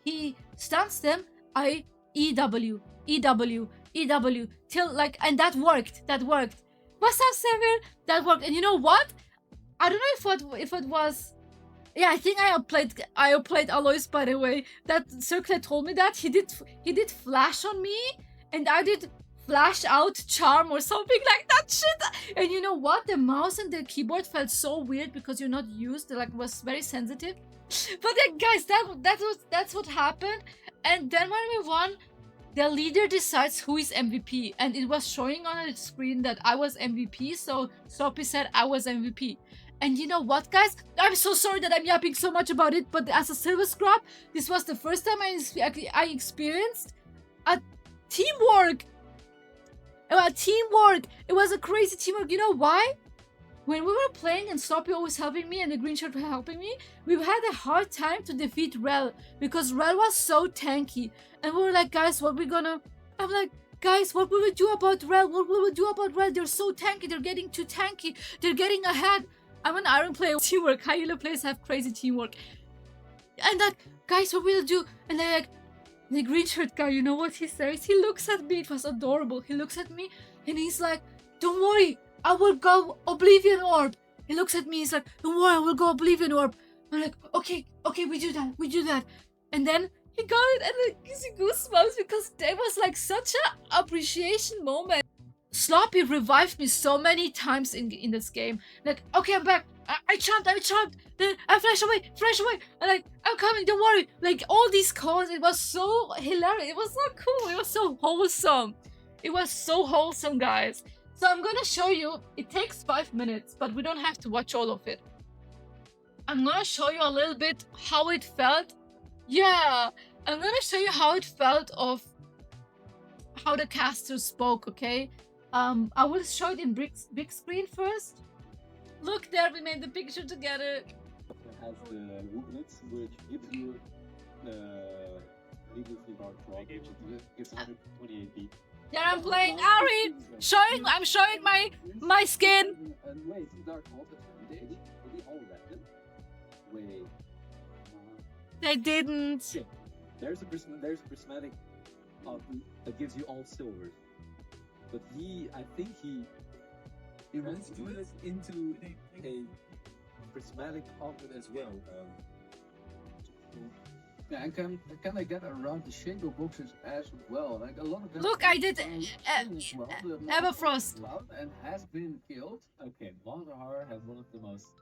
Speaker 1: he stuns them, I EW till like, and that worked. What's up, Sever? That worked. And you know what? I don't know if it was. Yeah, I think I outplayed Alois, by the way. That Circle told me that he did flash on me, and I did flash out charm or something like that shit. And you know what? The mouse and the keyboard felt so weird because you're not used. Like, was very sensitive. But then, guys, that's what happened. And then when we won, the leader decides who is MVP, and it was showing on the screen that I was MVP. So Sloppy said I was MVP. And you know what, guys? I'm so sorry that I'm yapping so much about it, but as a silver scrub, this was the first time I experienced a teamwork. It was a crazy teamwork. You know why? When we were playing and Sloppy always helping me and the green shirt were helping me, we had a hard time to defeat Rel because Rel was so tanky. And we were like, guys, what we gonna... I'm like, guys, what will we do about Rel? What will we do about Rel? They're so tanky. They're getting too tanky. They're getting ahead. I'm an iron player. Teamwork. High elo players have crazy teamwork. And like, guys, what will we do? And then like, the green shirt guy, you know what he says? He looks at me. It was adorable. He looks at me and he's like, don't worry. I will go Oblivion Orb. He looks at me, he's like, don't worry, I will go Oblivion Orb. I'm like, okay, we do that. And then he got it, and it gives you goosebumps because there was like such a appreciation moment. Sloppy revived me so many times in this game. Like, okay, I'm back. I chomped. Then I flash away. I'm like, I'm coming, don't worry. Like, all these calls, it was so hilarious. It was so cool. It was so wholesome. It was so wholesome, guys. So I'm gonna show you, it takes 5 minutes, but we don't have to watch all of it. I'm gonna show you a little bit how it felt Yeah, I'm gonna show you how it felt of how the caster spoke, okay? I will show it in big screen first. Look there, we made the picture together.
Speaker 6: Has the movements, which gives you the needlessly large drop, which gives 128 beat.
Speaker 1: There I'm playing Ari! I'm showing my skin!
Speaker 6: And wait, Dark Vault is they all random? Wait.
Speaker 1: They didn't.
Speaker 6: There's a prismatic that gives you all silvers. But I think he transmuted into a prismatic outfit as well.
Speaker 7: Yeah, and can I get around the shadow boxes as well? Like a lot of them.
Speaker 1: Look, I did Everfrost.
Speaker 7: And has been killed.
Speaker 6: Okay, Monahar has one of the most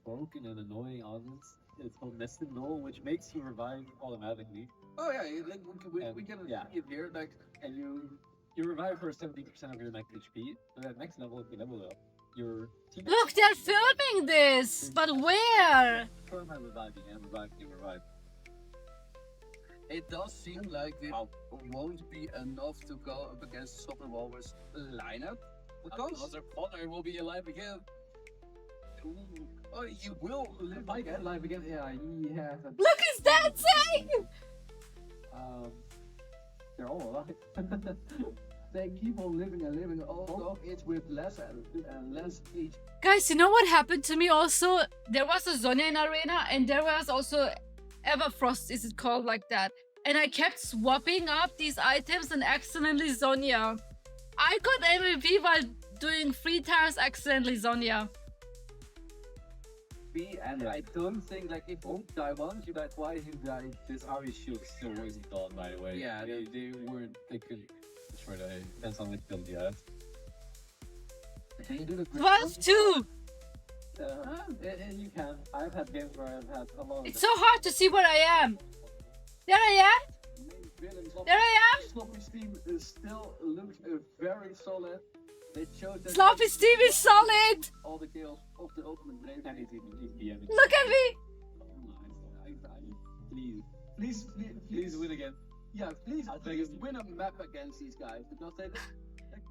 Speaker 6: broken and annoying items. It's called Nested Null, which makes you revive automatically.
Speaker 7: Oh yeah, like we can see it here. Like,
Speaker 6: and you revive for 70% of your max HP. But at max level, if you level up, your team.
Speaker 1: Look, they're filming this! But where?
Speaker 6: Revive.
Speaker 7: it does seem like it won't be enough to go up against Soccer Walrus lineup. Because
Speaker 6: Connor will be alive again.
Speaker 7: oh, he will live again. Yeah, he has.
Speaker 1: Look, he's dancing!
Speaker 7: They're all alive. They keep on living and living. Although it's with less and less each.
Speaker 1: Guys, you know what happened to me also? There was a Zonia in Arena and there was also Everfrost, is it called like that? And I kept swapping up these items and accidentally Zonia. I got MVP while doing 3 times accidentally Zonia.
Speaker 6: And I don't think like if you die once, you die twice, you die. This Ari shield still wasn't gone, by the way.
Speaker 7: Yeah,
Speaker 6: they could destroy the depends on which build you have.
Speaker 7: Can you do the
Speaker 1: 12-2!
Speaker 6: You can. I've had games where I've had a lot of
Speaker 1: It's so hard to see where I am. There I am! There I am!
Speaker 7: Sloppy Steam still looks very solid. They chose that
Speaker 1: Sloppy Steve is solid!
Speaker 7: all the kills of the ultimate brave.
Speaker 6: and he's BMing.
Speaker 1: Look at me!
Speaker 6: Please win again.
Speaker 7: Yeah, please win a map against these guys because they.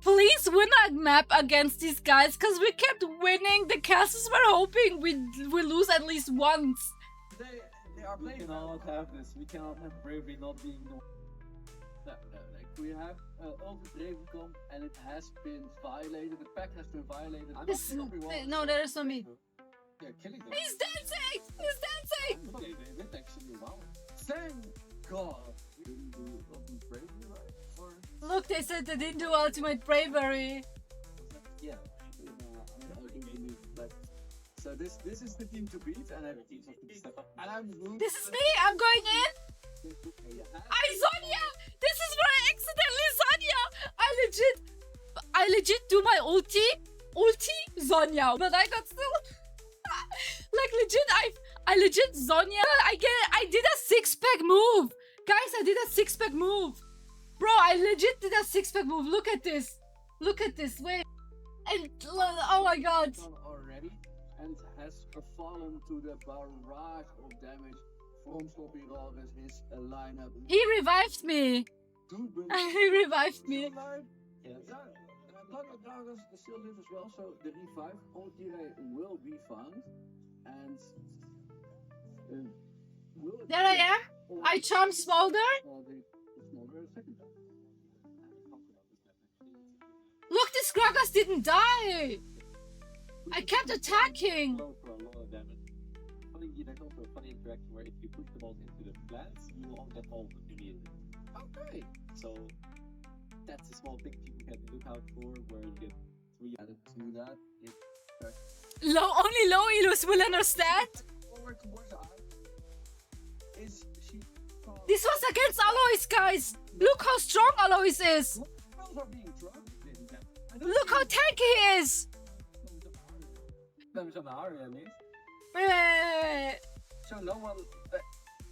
Speaker 1: Please win a map against these guys, because we kept winning. The casters were hoping we lose at least once.
Speaker 7: They are
Speaker 6: We
Speaker 7: playing.
Speaker 6: cannot have this. We cannot have bravery not being no.
Speaker 7: Like we have Ultimate Ravencom and it has been violated. The pact has been violated.
Speaker 6: I'm
Speaker 1: This,
Speaker 6: not sure.
Speaker 1: no, there is no me.
Speaker 7: Yeah, killing them.
Speaker 1: He's dancing! He's dancing!
Speaker 7: Okay, they did actually wow. Thank God we didn't do Ultimate Bravery, right? Or
Speaker 1: Look, they said they didn't do ultimate bravery.
Speaker 7: yeah. I do believe that. So this is the team to beat, and every team has to step up. And I'm rooting.
Speaker 1: This is me! I'm going in! I Zonia! This is where I accidentally Zonia! I legit do my ulti Zonia, but I got still like legit I legit Zonia. I did a 6-pack move. Guys, I did a 6-pack move. Bro, I legit did a 6-pack move. Look at this. Look at this. Wait. And oh my god.
Speaker 7: Already, and has fallen to the barrage of damage from Sloppy Walrus, his lineup.
Speaker 1: He revived me.
Speaker 7: Dude,
Speaker 1: He revived me.
Speaker 7: Black Dragons still live as well, so the revive on Tire will be found. And
Speaker 1: There I am. I charmed Smolder. Look, this Gragas didn't die. I kept attacking.
Speaker 6: For a lot of damage. There's also a funny interaction where if you push the balls into the plants, you will get all immediately.
Speaker 7: Okay.
Speaker 6: So that's a small thing you can look out for, where you get 3 added to that.
Speaker 1: Only low elos will understand.
Speaker 7: Forward towards the eye. Is she?
Speaker 1: This was against Alois, guys. Look how strong Alois is.
Speaker 7: Girls are being drunk.
Speaker 1: Look how tanky he is.
Speaker 6: Damage on the Ari at least.
Speaker 1: Wait.
Speaker 7: So no one.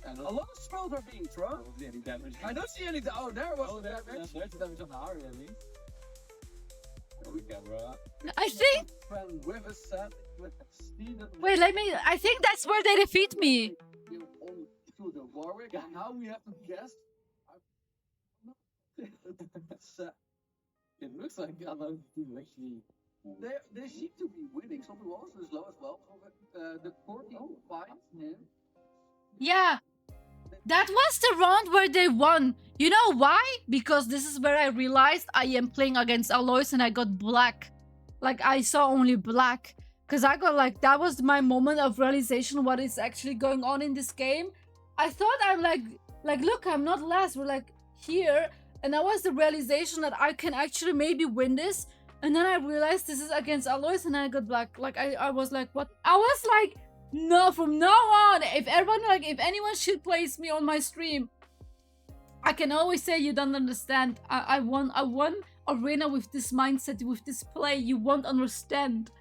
Speaker 7: And a lot of spells are being thrown.
Speaker 6: Don't see any damage.
Speaker 7: I don't see any. Oh, there was the damage.
Speaker 6: There's damage on the Ari at least. There we go, bro.
Speaker 1: I think.
Speaker 7: When with a set with a speed.
Speaker 1: Wait, I think that's where they defeat me.
Speaker 7: executed Warwick, and now we have to guess. It looks like a lot of people actually. They seem to be winning. Some people also is low as well. The 14 finds him.
Speaker 1: Yeah. That was the round where they won. You know why? Because this is where I realized I am playing against Alois and I got black. Like, I saw only black. Because I got like, that was my moment of realization what is actually going on in this game. I thought I'm like look, I'm not last. We're like here. And that was the realization that I can actually maybe win this. And then I realized this is against Alois and I got black. Like, I was like, what? I was like, no, from now on, if anyone should place me on my stream, I can always say you don't understand. I won arena with this mindset, with this play. You won't understand.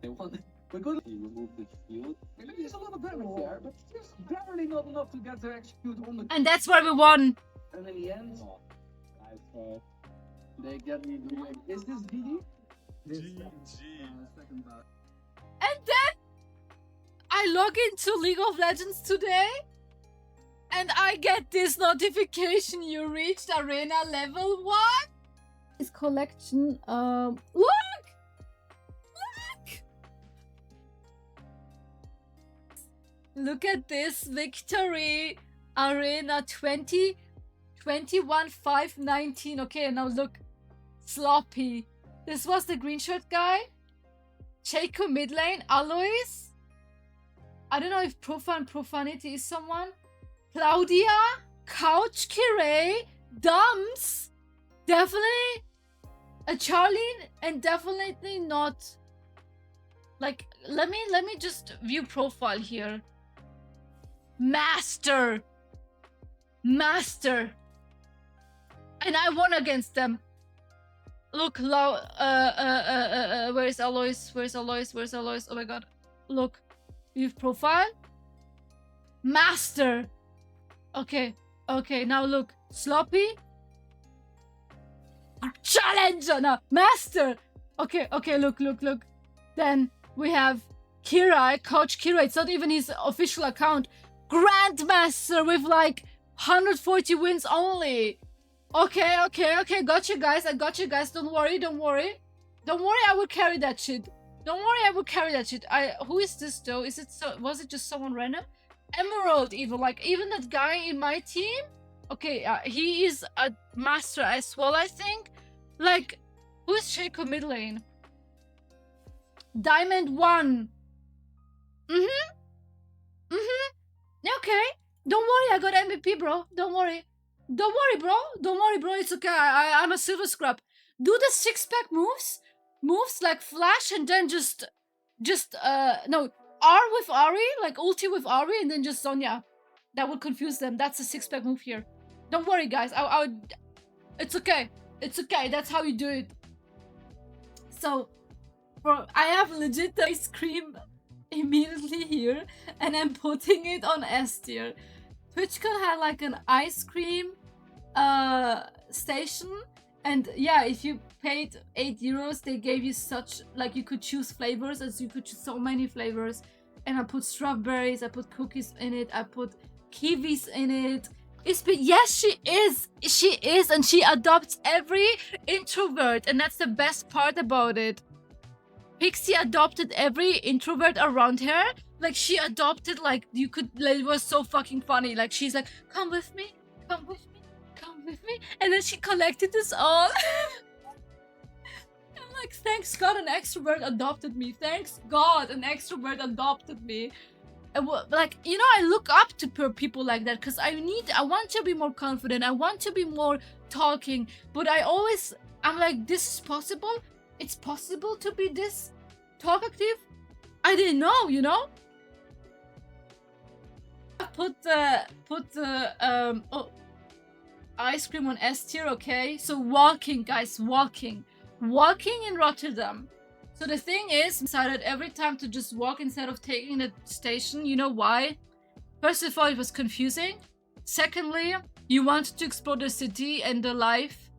Speaker 7: They won. We're going to remove the shield. There's a lot of damage there, but just barely not enough to get to execute on the.
Speaker 1: And that's where we won.
Speaker 7: And in the end, they get me the win. Is this VD? Second back.
Speaker 1: And then I log into League of Legends today and I get this notification: you reached arena level 1. This collection, look! Look at this victory! Arena 20, 21, 5, 19. Okay, now look. Sloppy. This was the green shirt guy. Chaco mid lane. Alois. I don't know if Profanity is someone. Claudia. Couch Kirei. Dums. Definitely a Charlene, and definitely not. Like, let me just view profile here. Master. And I won against them. Look, where's Alois? Oh my god. Look, view profile. Master. Okay, now look. Sloppy. Challenger. No, Master. Okay, look. Then we have Kira, Coach Kira. It's not even his official account. Grandmaster with like 140 wins only. Okay. Got you guys. I got you guys. Don't worry. I will carry that shit. Who is this though? Was it just someone random? Emerald even. Like, even that guy in my team. Okay, he is a master as well, I think. Like, who is Shaco mid lane? Diamond 1. Okay. Don't worry, I got MVP, bro. Don't worry, bro. It's okay. I'm a silver scrub. Do the 6-pack moves like flash, and then just no, R with Ari, like ulti with Ari, and then just Sonya. That would confuse them. That's a 6-pack move here. Don't worry, guys. It's okay. That's how you do it. So, bro, I have legit the ice cream immediately here, and I'm putting it on S tier. TwitchCon had like an ice cream station, and yeah, if you paid €8, they gave you such, like, you could choose flavors, as you could choose so many flavors. And I put strawberries, I put cookies in it, I put kiwis in it. Yes, she is, and she adopts every introvert, and that's the best part about it. Pixie adopted every introvert around her. Like, she adopted, like, you could, like, it was so fucking funny. Like, she's like, come with me, and then she collected us all. I'm like, thanks God an extrovert adopted me. And, like, you know, I look up to people like that, because I want to be more confident. I want to be more talking, but I'm like, this is possible? It's possible to be this talkative? I didn't know, you know? I put the ice cream on S tier, okay? So walking, guys, walking in Rotterdam. So the thing is, I decided every time to just walk instead of taking the station. You know why? First of all, it was confusing. Secondly, you wanted to explore the city and the life,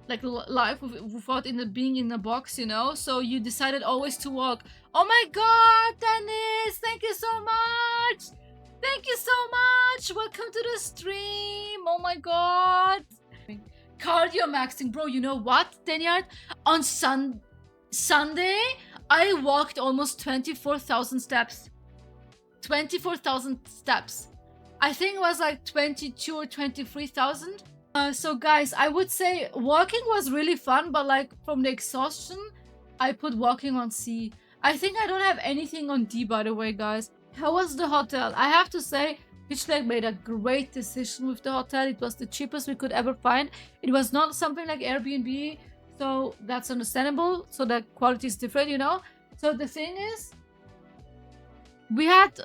Speaker 1: like life without being in a box, you know? So you decided always to walk. Oh my god, Dennis! Thank you so much! Thank you so much. Welcome to the stream. Oh my god. Cardio maxing, bro. You know what, Danyard? On Sunday, I walked almost 24,000 steps. 24,000 steps. I think it was like 22 or 23,000. So guys, I would say walking was really fun, but like from the exhaustion, I put walking on C. I think I don't have anything on D, by the way, guys. How was the hotel? I have to say, TWITCHCON made a great decision with the hotel. It was the cheapest we could ever find. It was not something like Airbnb, so that's understandable. So the quality is different, you know? So the thing is, we had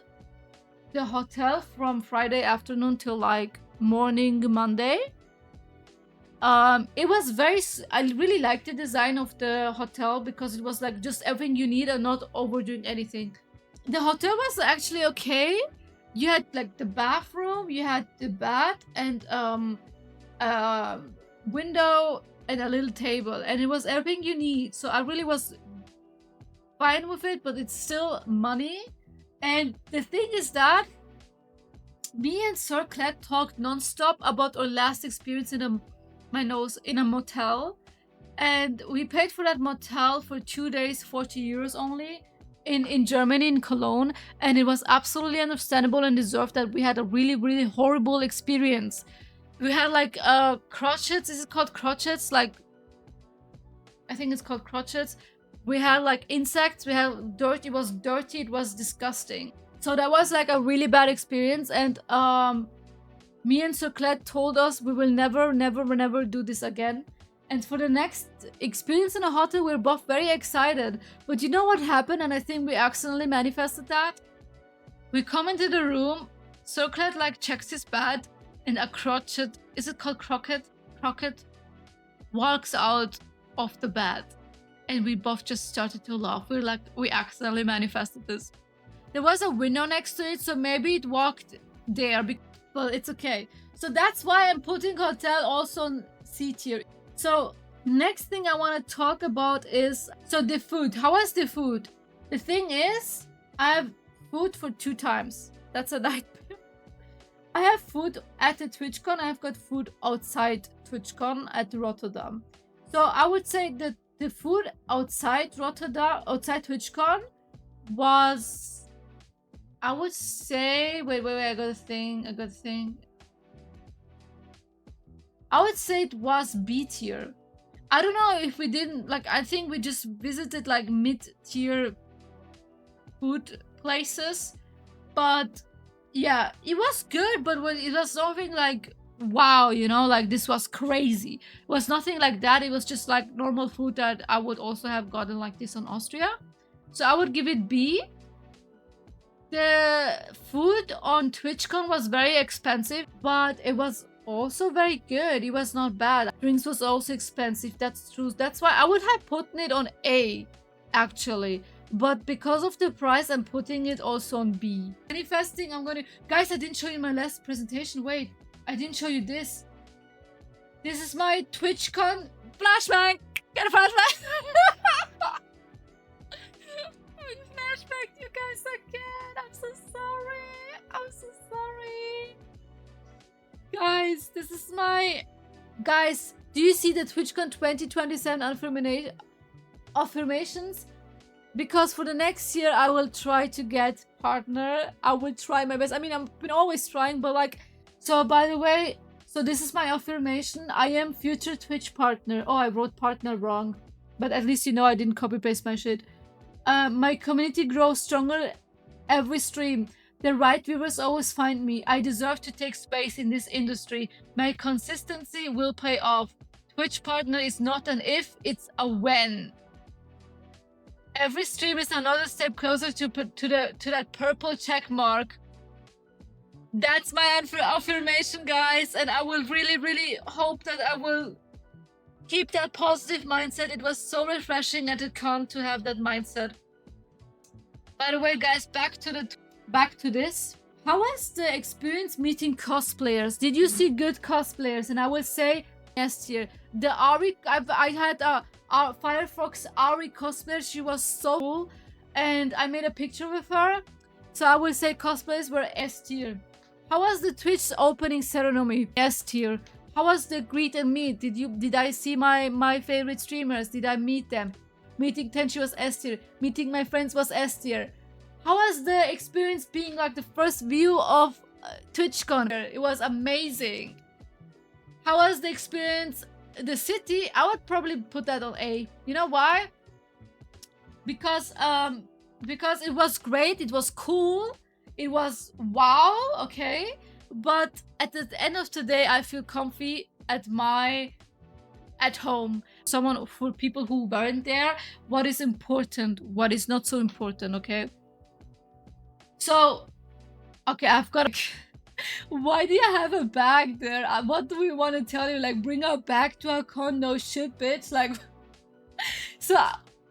Speaker 1: the hotel from Friday afternoon till like morning Monday. It was I really liked the design of the hotel because it was like just everything you need and not overdoing anything. The hotel was actually okay. You had like the bathroom, you had the bath and window and a little table, and it was everything you need. So I really was fine with it, but it's still money. And the thing is that me and Sir Kled talked non-stop about our last experience in a motel, and we paid for that motel for 2 days, 40 euros only in Germany, in Cologne, and it was absolutely understandable and deserved that we had a really, really horrible experience. We had like crotchets. Is it called crotchets? Like, I think it's called crotchets. We had like insects, we had dirt. It was dirty, it was disgusting. So that was like a really bad experience, and me and Sir Kled told us we will never do this again. And for the next experience in a hotel, we're both very excited. But you know what happened? And I think we accidentally manifested that. We come into the room, Sir Kled like checks his bed, and a crotchet, is it called croquet? Croquet walks out of the bed. And we both just started to laugh. We're like, we accidentally manifested this. There was a window next to it, so maybe it walked there, but it's okay. So that's why I'm putting hotel also on C tier. So next thing I want to talk about is, so the food. How was the food? The thing is, I have food for 2 times. That's a nightmare. I have food at the TWITCHCON. I've got food outside TWITCHCON at Rotterdam. So I would say that the food outside Rotterdam, outside TWITCHCON, was, I would say, wait, I got a thing. I would say it was B tier. I don't know if we didn't, like, I think we just visited like mid-tier food places, but yeah, it was good, but it was nothing like, wow, you know, like this was crazy. It was nothing like that. It was just like normal food that I would also have gotten like this in Austria. So I would give it B. The food on TWITCHCON was very expensive, but it was also very good. It was not bad. Drinks was also expensive, that's true. That's why I would have put it on A, actually. But because of the price, I'm putting it also on B. Manifesting, I'm gonna... Guys, I didn't show you my last presentation. Wait, I didn't show you this. This is my TWITCHCON flashback. Get a flashback. Flashback, you guys again. I'm so sorry. I'm so sorry. Guys, this is my... Guys, do you see the TWITCHCON 2027 affirmations? Because for the next year, I will try to get partner. I will try my best. I mean, I've been always trying, but like... So, by the way, so this is my affirmation. I am future Twitch partner. Oh, I wrote partner wrong. But at least you know I didn't copy-paste my shit. My community grows stronger every stream. The right viewers always find me. I deserve to take space in this industry. My consistency will pay off. Twitch partner is not an if, it's a when. Every stream is another step closer to that purple check mark. That's my affirmation, guys, and I will really hope that I will keep that positive mindset. It was so refreshing at the con to have that mindset. By the way, guys, back to this. How was the experience meeting cosplayers? Did you see good cosplayers? And I will say yes here. The Ari, I had a Firefox Ari cosplayer. She was so cool, and I made a picture with her. So I would say cosplays were S tier. How was the Twitch opening ceremony? S tier. How was the greet and meet? Did I see my favorite streamers? Did I meet them? Meeting Tenchi was S tier. Meeting my friends was S tier. How was the experience being like the first view of TwitchCon? It was amazing. How was the experience? The city, I would probably put that on A. You know why? Because it was great, it was cool, it was wow, okay? But at the end of the day, I feel comfy at home. Someone, for people who weren't there, what is important, what is not so important, okay? So, okay, I've got why do you have a bag there? What do we want to tell you? Like, bring our bag to our con? No shit, bitch. Like, so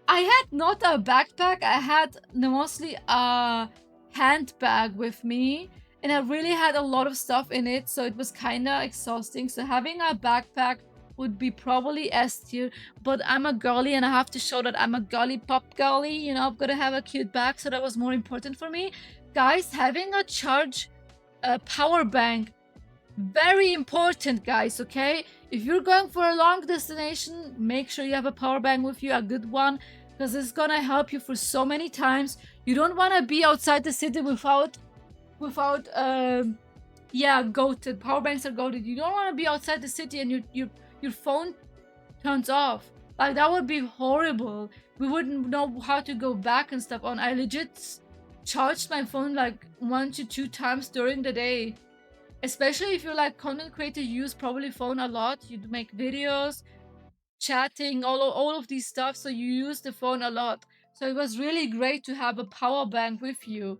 Speaker 1: I had not a backpack. I had mostly a handbag with me, and I really had a lot of stuff in it, so it was kind of exhausting. So having a backpack would be probably S tier, but I'm a girly and I have to show that I'm a girly pop girly. You know, I've got to have a cute bag, so that was more important for me. Guys, having a power bank, very important, guys, okay? If you're going for a long destination, make sure you have a power bank with you, a good one, because it's gonna help you for so many times. You don't want to be outside the city without yeah, goated. Power banks are goated. You don't want to be outside the city and your phone turns off. Like, that would be horrible. We wouldn't know how to go back and stuff on. I legit charged my phone like 1 to 2 times during the day. Especially if you're like content creator, you use probably phone a lot. You make videos, chatting, all of these stuff, so you use the phone a lot. So it was really great to have a power bank with you.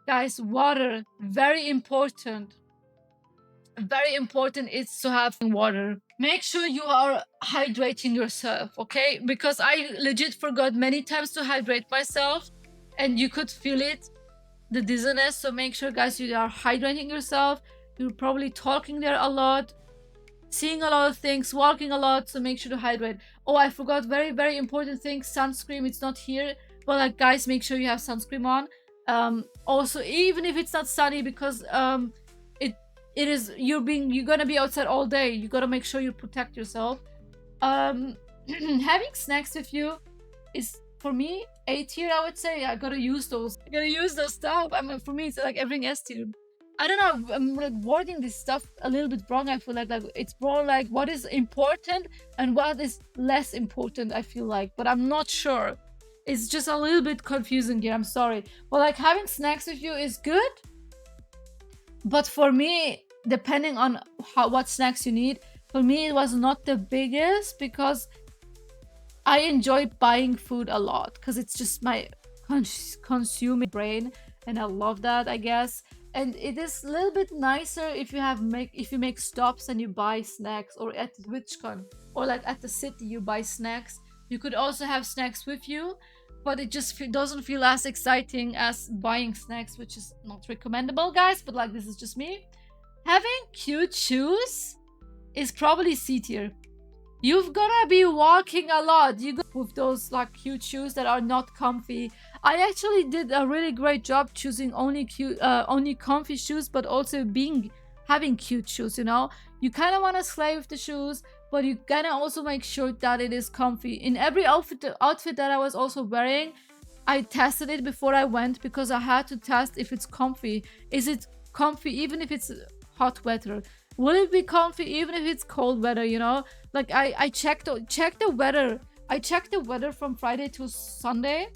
Speaker 1: Guys, water, very important. Very important is to have water. Make sure you are hydrating yourself, okay? Because I legit forgot many times to hydrate myself, and you could feel it, the dizziness. So make sure, guys, you are hydrating yourself. You're probably talking there a lot, seeing a lot of things, walking a lot, so make sure to hydrate. Oh, I forgot, very, very important thing, sunscreen. It's not here, but like, guys, make sure you have sunscreen on. Also, even if it's not sunny, because it is, you're gonna be outside all day, you gotta make sure you protect yourself. Having snacks with you is, for me, A tier, I would say. I gotta use those stuff. I mean, for me, it's like everything S tier. I don't know, I'm like wording this stuff a little bit wrong. I feel like it's more like what is important and what is less important, I feel like, but I'm not sure. It's just a little bit confusing here, I'm sorry. But like, having snacks with you is good, but for me, depending on what snacks you need, for me it was not the biggest, because I enjoy buying food a lot, because it's just my consuming brain, and I love that, I guess. And it is a little bit nicer if you make stops and you buy snacks, or at TwitchCon, or like at the city you buy snacks. You could also have snacks with you, but it just doesn't feel as exciting as buying snacks, which is not recommendable, guys, but like, this is just me. Having cute shoes is probably C tier. You've gotta be walking a lot. You go with those like cute shoes that are not comfy. I actually did a really great job choosing only comfy shoes, but also having cute shoes, you know? You kind of want to slay with the shoes, but you gotta also make sure that it is comfy. In every outfit that I was also wearing, I tested it before I went, because I had to test if it's comfy. Is it comfy even if it's hot weather? Will it be comfy even if it's cold weather, you know? Like, I checked the weather. I checked the weather from Friday to Sunday,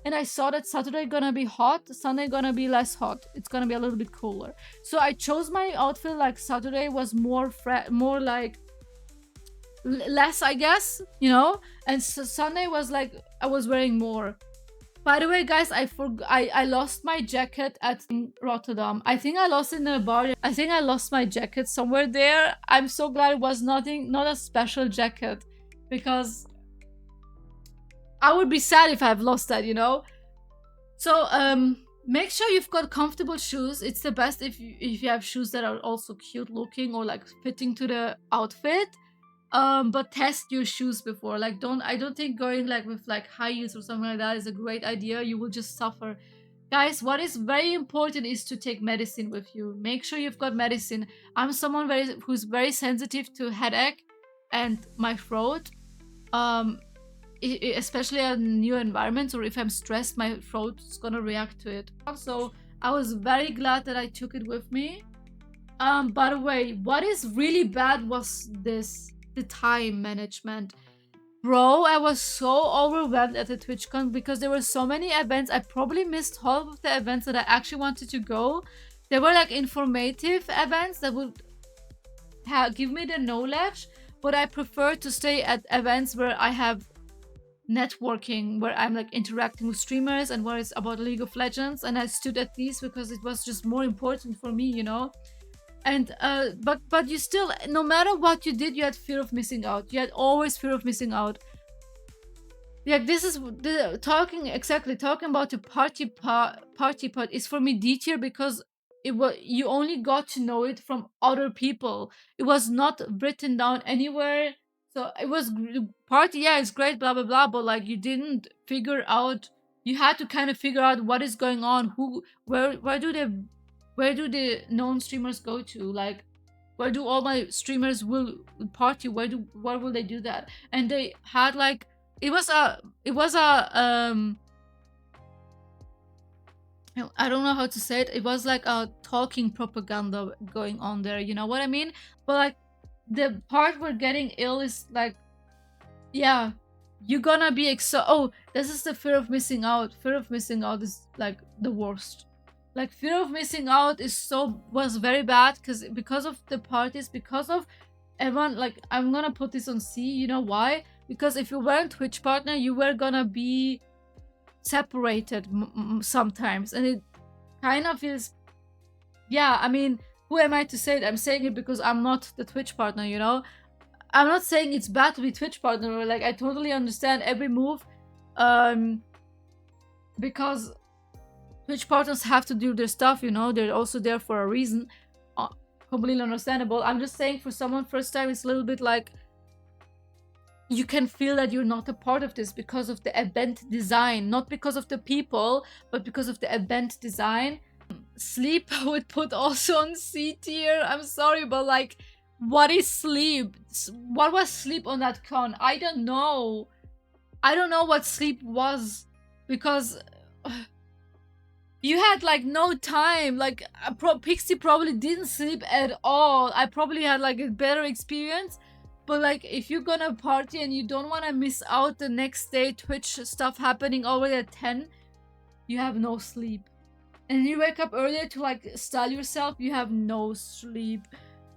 Speaker 1: and I saw that Saturday gonna be hot, Sunday gonna be less hot. It's gonna be a little bit cooler. So I chose my outfit like Saturday was more like less, I guess, you know, and so Sunday was like I was wearing more. By the way, guys, I lost my jacket at Rotterdam. I think I lost it in a bar. I think I lost my jacket somewhere there. I'm so glad it was not a special jacket, because I would be sad if I've lost that, you know. So make sure you've got comfortable shoes. It's the best if you have shoes that are also cute looking or like fitting to the outfit. But test your shoes before. Like, I don't think going like with like high heels or something like that is a great idea. You will just suffer. Guys, what is very important is to take medicine with you. Make sure you've got medicine. I'm someone who's very sensitive to headache and my throat. Especially in new environments, or if I'm stressed, my throat's gonna react to it. So I was very glad that I took it with me. By the way, what is really bad was the time management. Bro, I was so overwhelmed at the TwitchCon because there were so many events. I probably missed half of the events that I actually wanted to go. They were like informative events that would give me the knowledge, but I prefer to stay at events where I have networking, where I'm like interacting with streamers and where it's about League of Legends, and I stood at these because it was just more important for me, you know. And but you still, no matter what you did, you had fear of missing out. You had always fear of missing out. Yeah, this is the talking about the party part is for me D tier because it was, you only got to know it from other people. It was not written down anywhere. So it was party, yeah, it's great, blah blah blah, but like you didn't figure out. You had to kind of figure out what is going on. Where do the known streamers go to? Like, where do all my streamers will party? Where will they do that? And they had like it was a I don't know how to say it. It was like a talking propaganda going on there. You know what I mean? But like the part where getting ill is like, yeah, you're gonna be oh, this is the fear of missing out. Fear of missing out is like the worst. Like fear of missing out was very bad because of the parties, because of everyone. Like, I'm gonna put this on C. You know why? Because if you weren't Twitch partner, you were gonna be separated sometimes, and it kind of is. Yeah, I mean, who am I to say it? I'm saying it because I'm not the Twitch partner, you know. I'm not saying it's bad to be Twitch partner. Like, I totally understand every move, because Twitch partners have to do their stuff, you know. They're also there for a reason. Completely understandable. I'm just saying, for someone first time, it's a little bit like you can feel that you're not a part of this because of the event design, not because of the people, but because of the event design. Sleep I would put also on C tier. I'm sorry, but like, what is sleep? What was sleep on that con? I don't know. I don't know what sleep was, because you had like no time. Like Pixie probably didn't sleep at all. I probably had like a better experience. But like, if you're gonna party and you don't want to miss out the next day Twitch stuff happening already at 10, you have no sleep. And you wake up earlier to like style yourself, you have no sleep.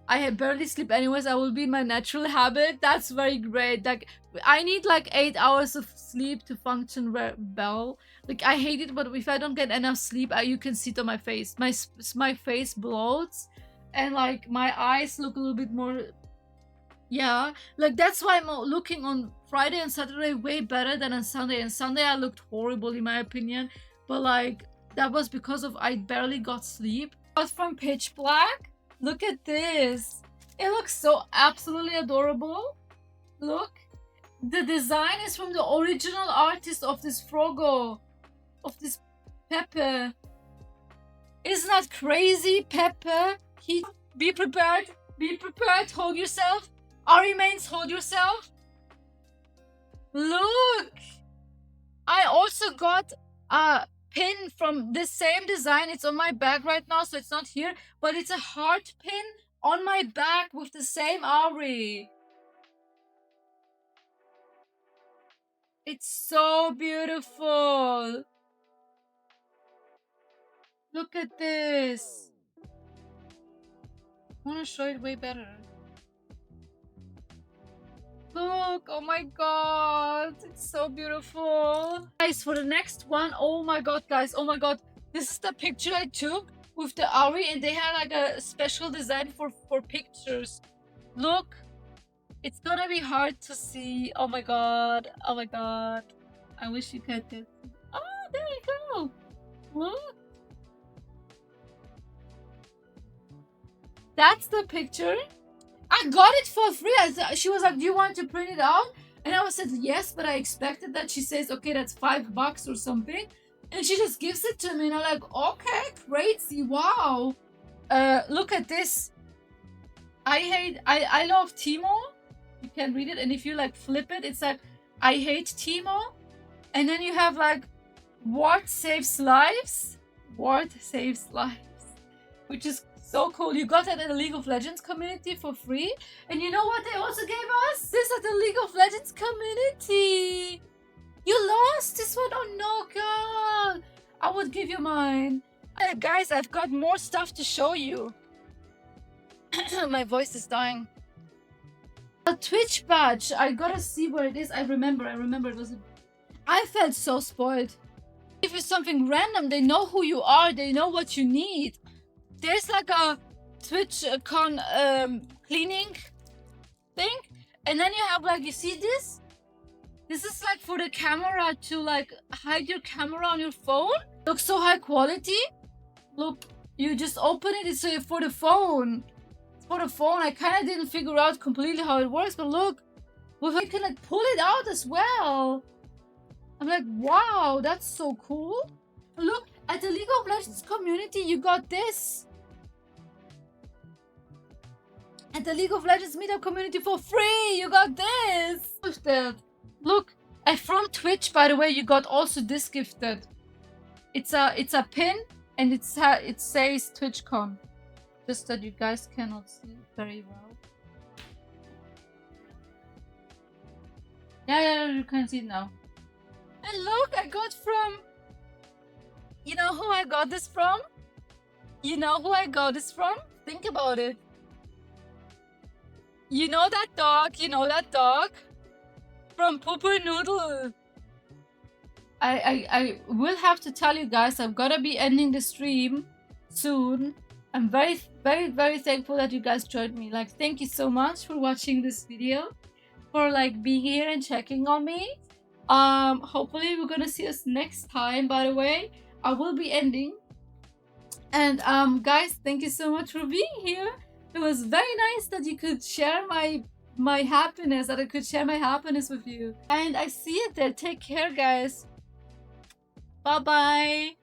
Speaker 1: I barely sleep anyways. I will be in my natural habit. That's very great. Like, I need like 8 hours of sleep to function well. Like, I hate it, but if I don't get enough sleep, you can see it on my face. My face bloats, and like my eyes look a little bit more. Yeah, like that's why I'm looking on Friday and Saturday way better than on Sunday. And Sunday I looked horrible in my opinion, but like that was because of I barely got sleep. But from Pitch Black, look at this. It looks so absolutely adorable. Look, the design is from the original artist of this Frogo, of this Pepe. Isn't that crazy, Pepe? Be prepared. Be prepared. Hold yourself. Ari Mains, hold yourself. Look! I also got a pin from the same design. It's on my back right now, so it's not here. But it's a heart pin on my back with the same Ari. It's so beautiful. Look at this. I want to show it way better. Look, oh my god, it's so beautiful. Guys, for the next one, oh my god, guys, oh my god. This is the picture I took with the Ari, and they had like a special design for pictures. Look, it's gonna be hard to see. Oh my god, oh my god. I wish you could. Oh, there you go. Look. That's the picture. I got it for free. She was like, do you want to print it out? And I said yes, but I expected that she says, okay, that's $5 or something. And she just gives it to me, and I'm like, okay, crazy, wow. Look at this. I love Timo. You can read it, and if you like flip it, it's like, I hate Timo. And then you have like, what saves lives? What saves lives? Which is so cool. You got that at the League of Legends community for free. And you know what they also gave us? This at the League of Legends community. You lost this one? Oh no, girl. I would give you mine. Guys, I've got more stuff to show you. My voice is dying. A Twitch badge. I gotta see where it is. I remember it was I felt so spoiled. If it's something random, they know who you are. They know what you need. There's like a TWITCHCON cleaning thing. And then you have like, you see this? This is like for the camera to like hide your camera on your phone. Looks so high quality. Look, you just open it. It's for the phone. It's for the phone. I kind of didn't figure out completely how it works. But look, you can like pull it out as well. I'm like, wow, that's so cool. Look, at the League of Legends community, you got this. At the League of Legends meetup community for free, you got this. Look, and from Twitch, by the way, you got also this gifted. It's a pin, and it says TWITCHCON. Just that you guys cannot see it very well. Yeah, you can see it now. And look, I got from... You know who I got this from? You know who I got this from? Think about it. You know that dog? You know that dog? From Pooper Noodle. I will have to tell you guys, I'm gonna be ending the stream soon. I'm very thankful that you guys joined me. Like, thank you so much for watching this video. For like being here and checking on me. Hopefully we're gonna see us next time. By the way, I will be ending. And guys, thank you so much for being here. It was very nice that you could share my happiness, that I could share my happiness with you. And I see it there. Take care, guys. Bye bye.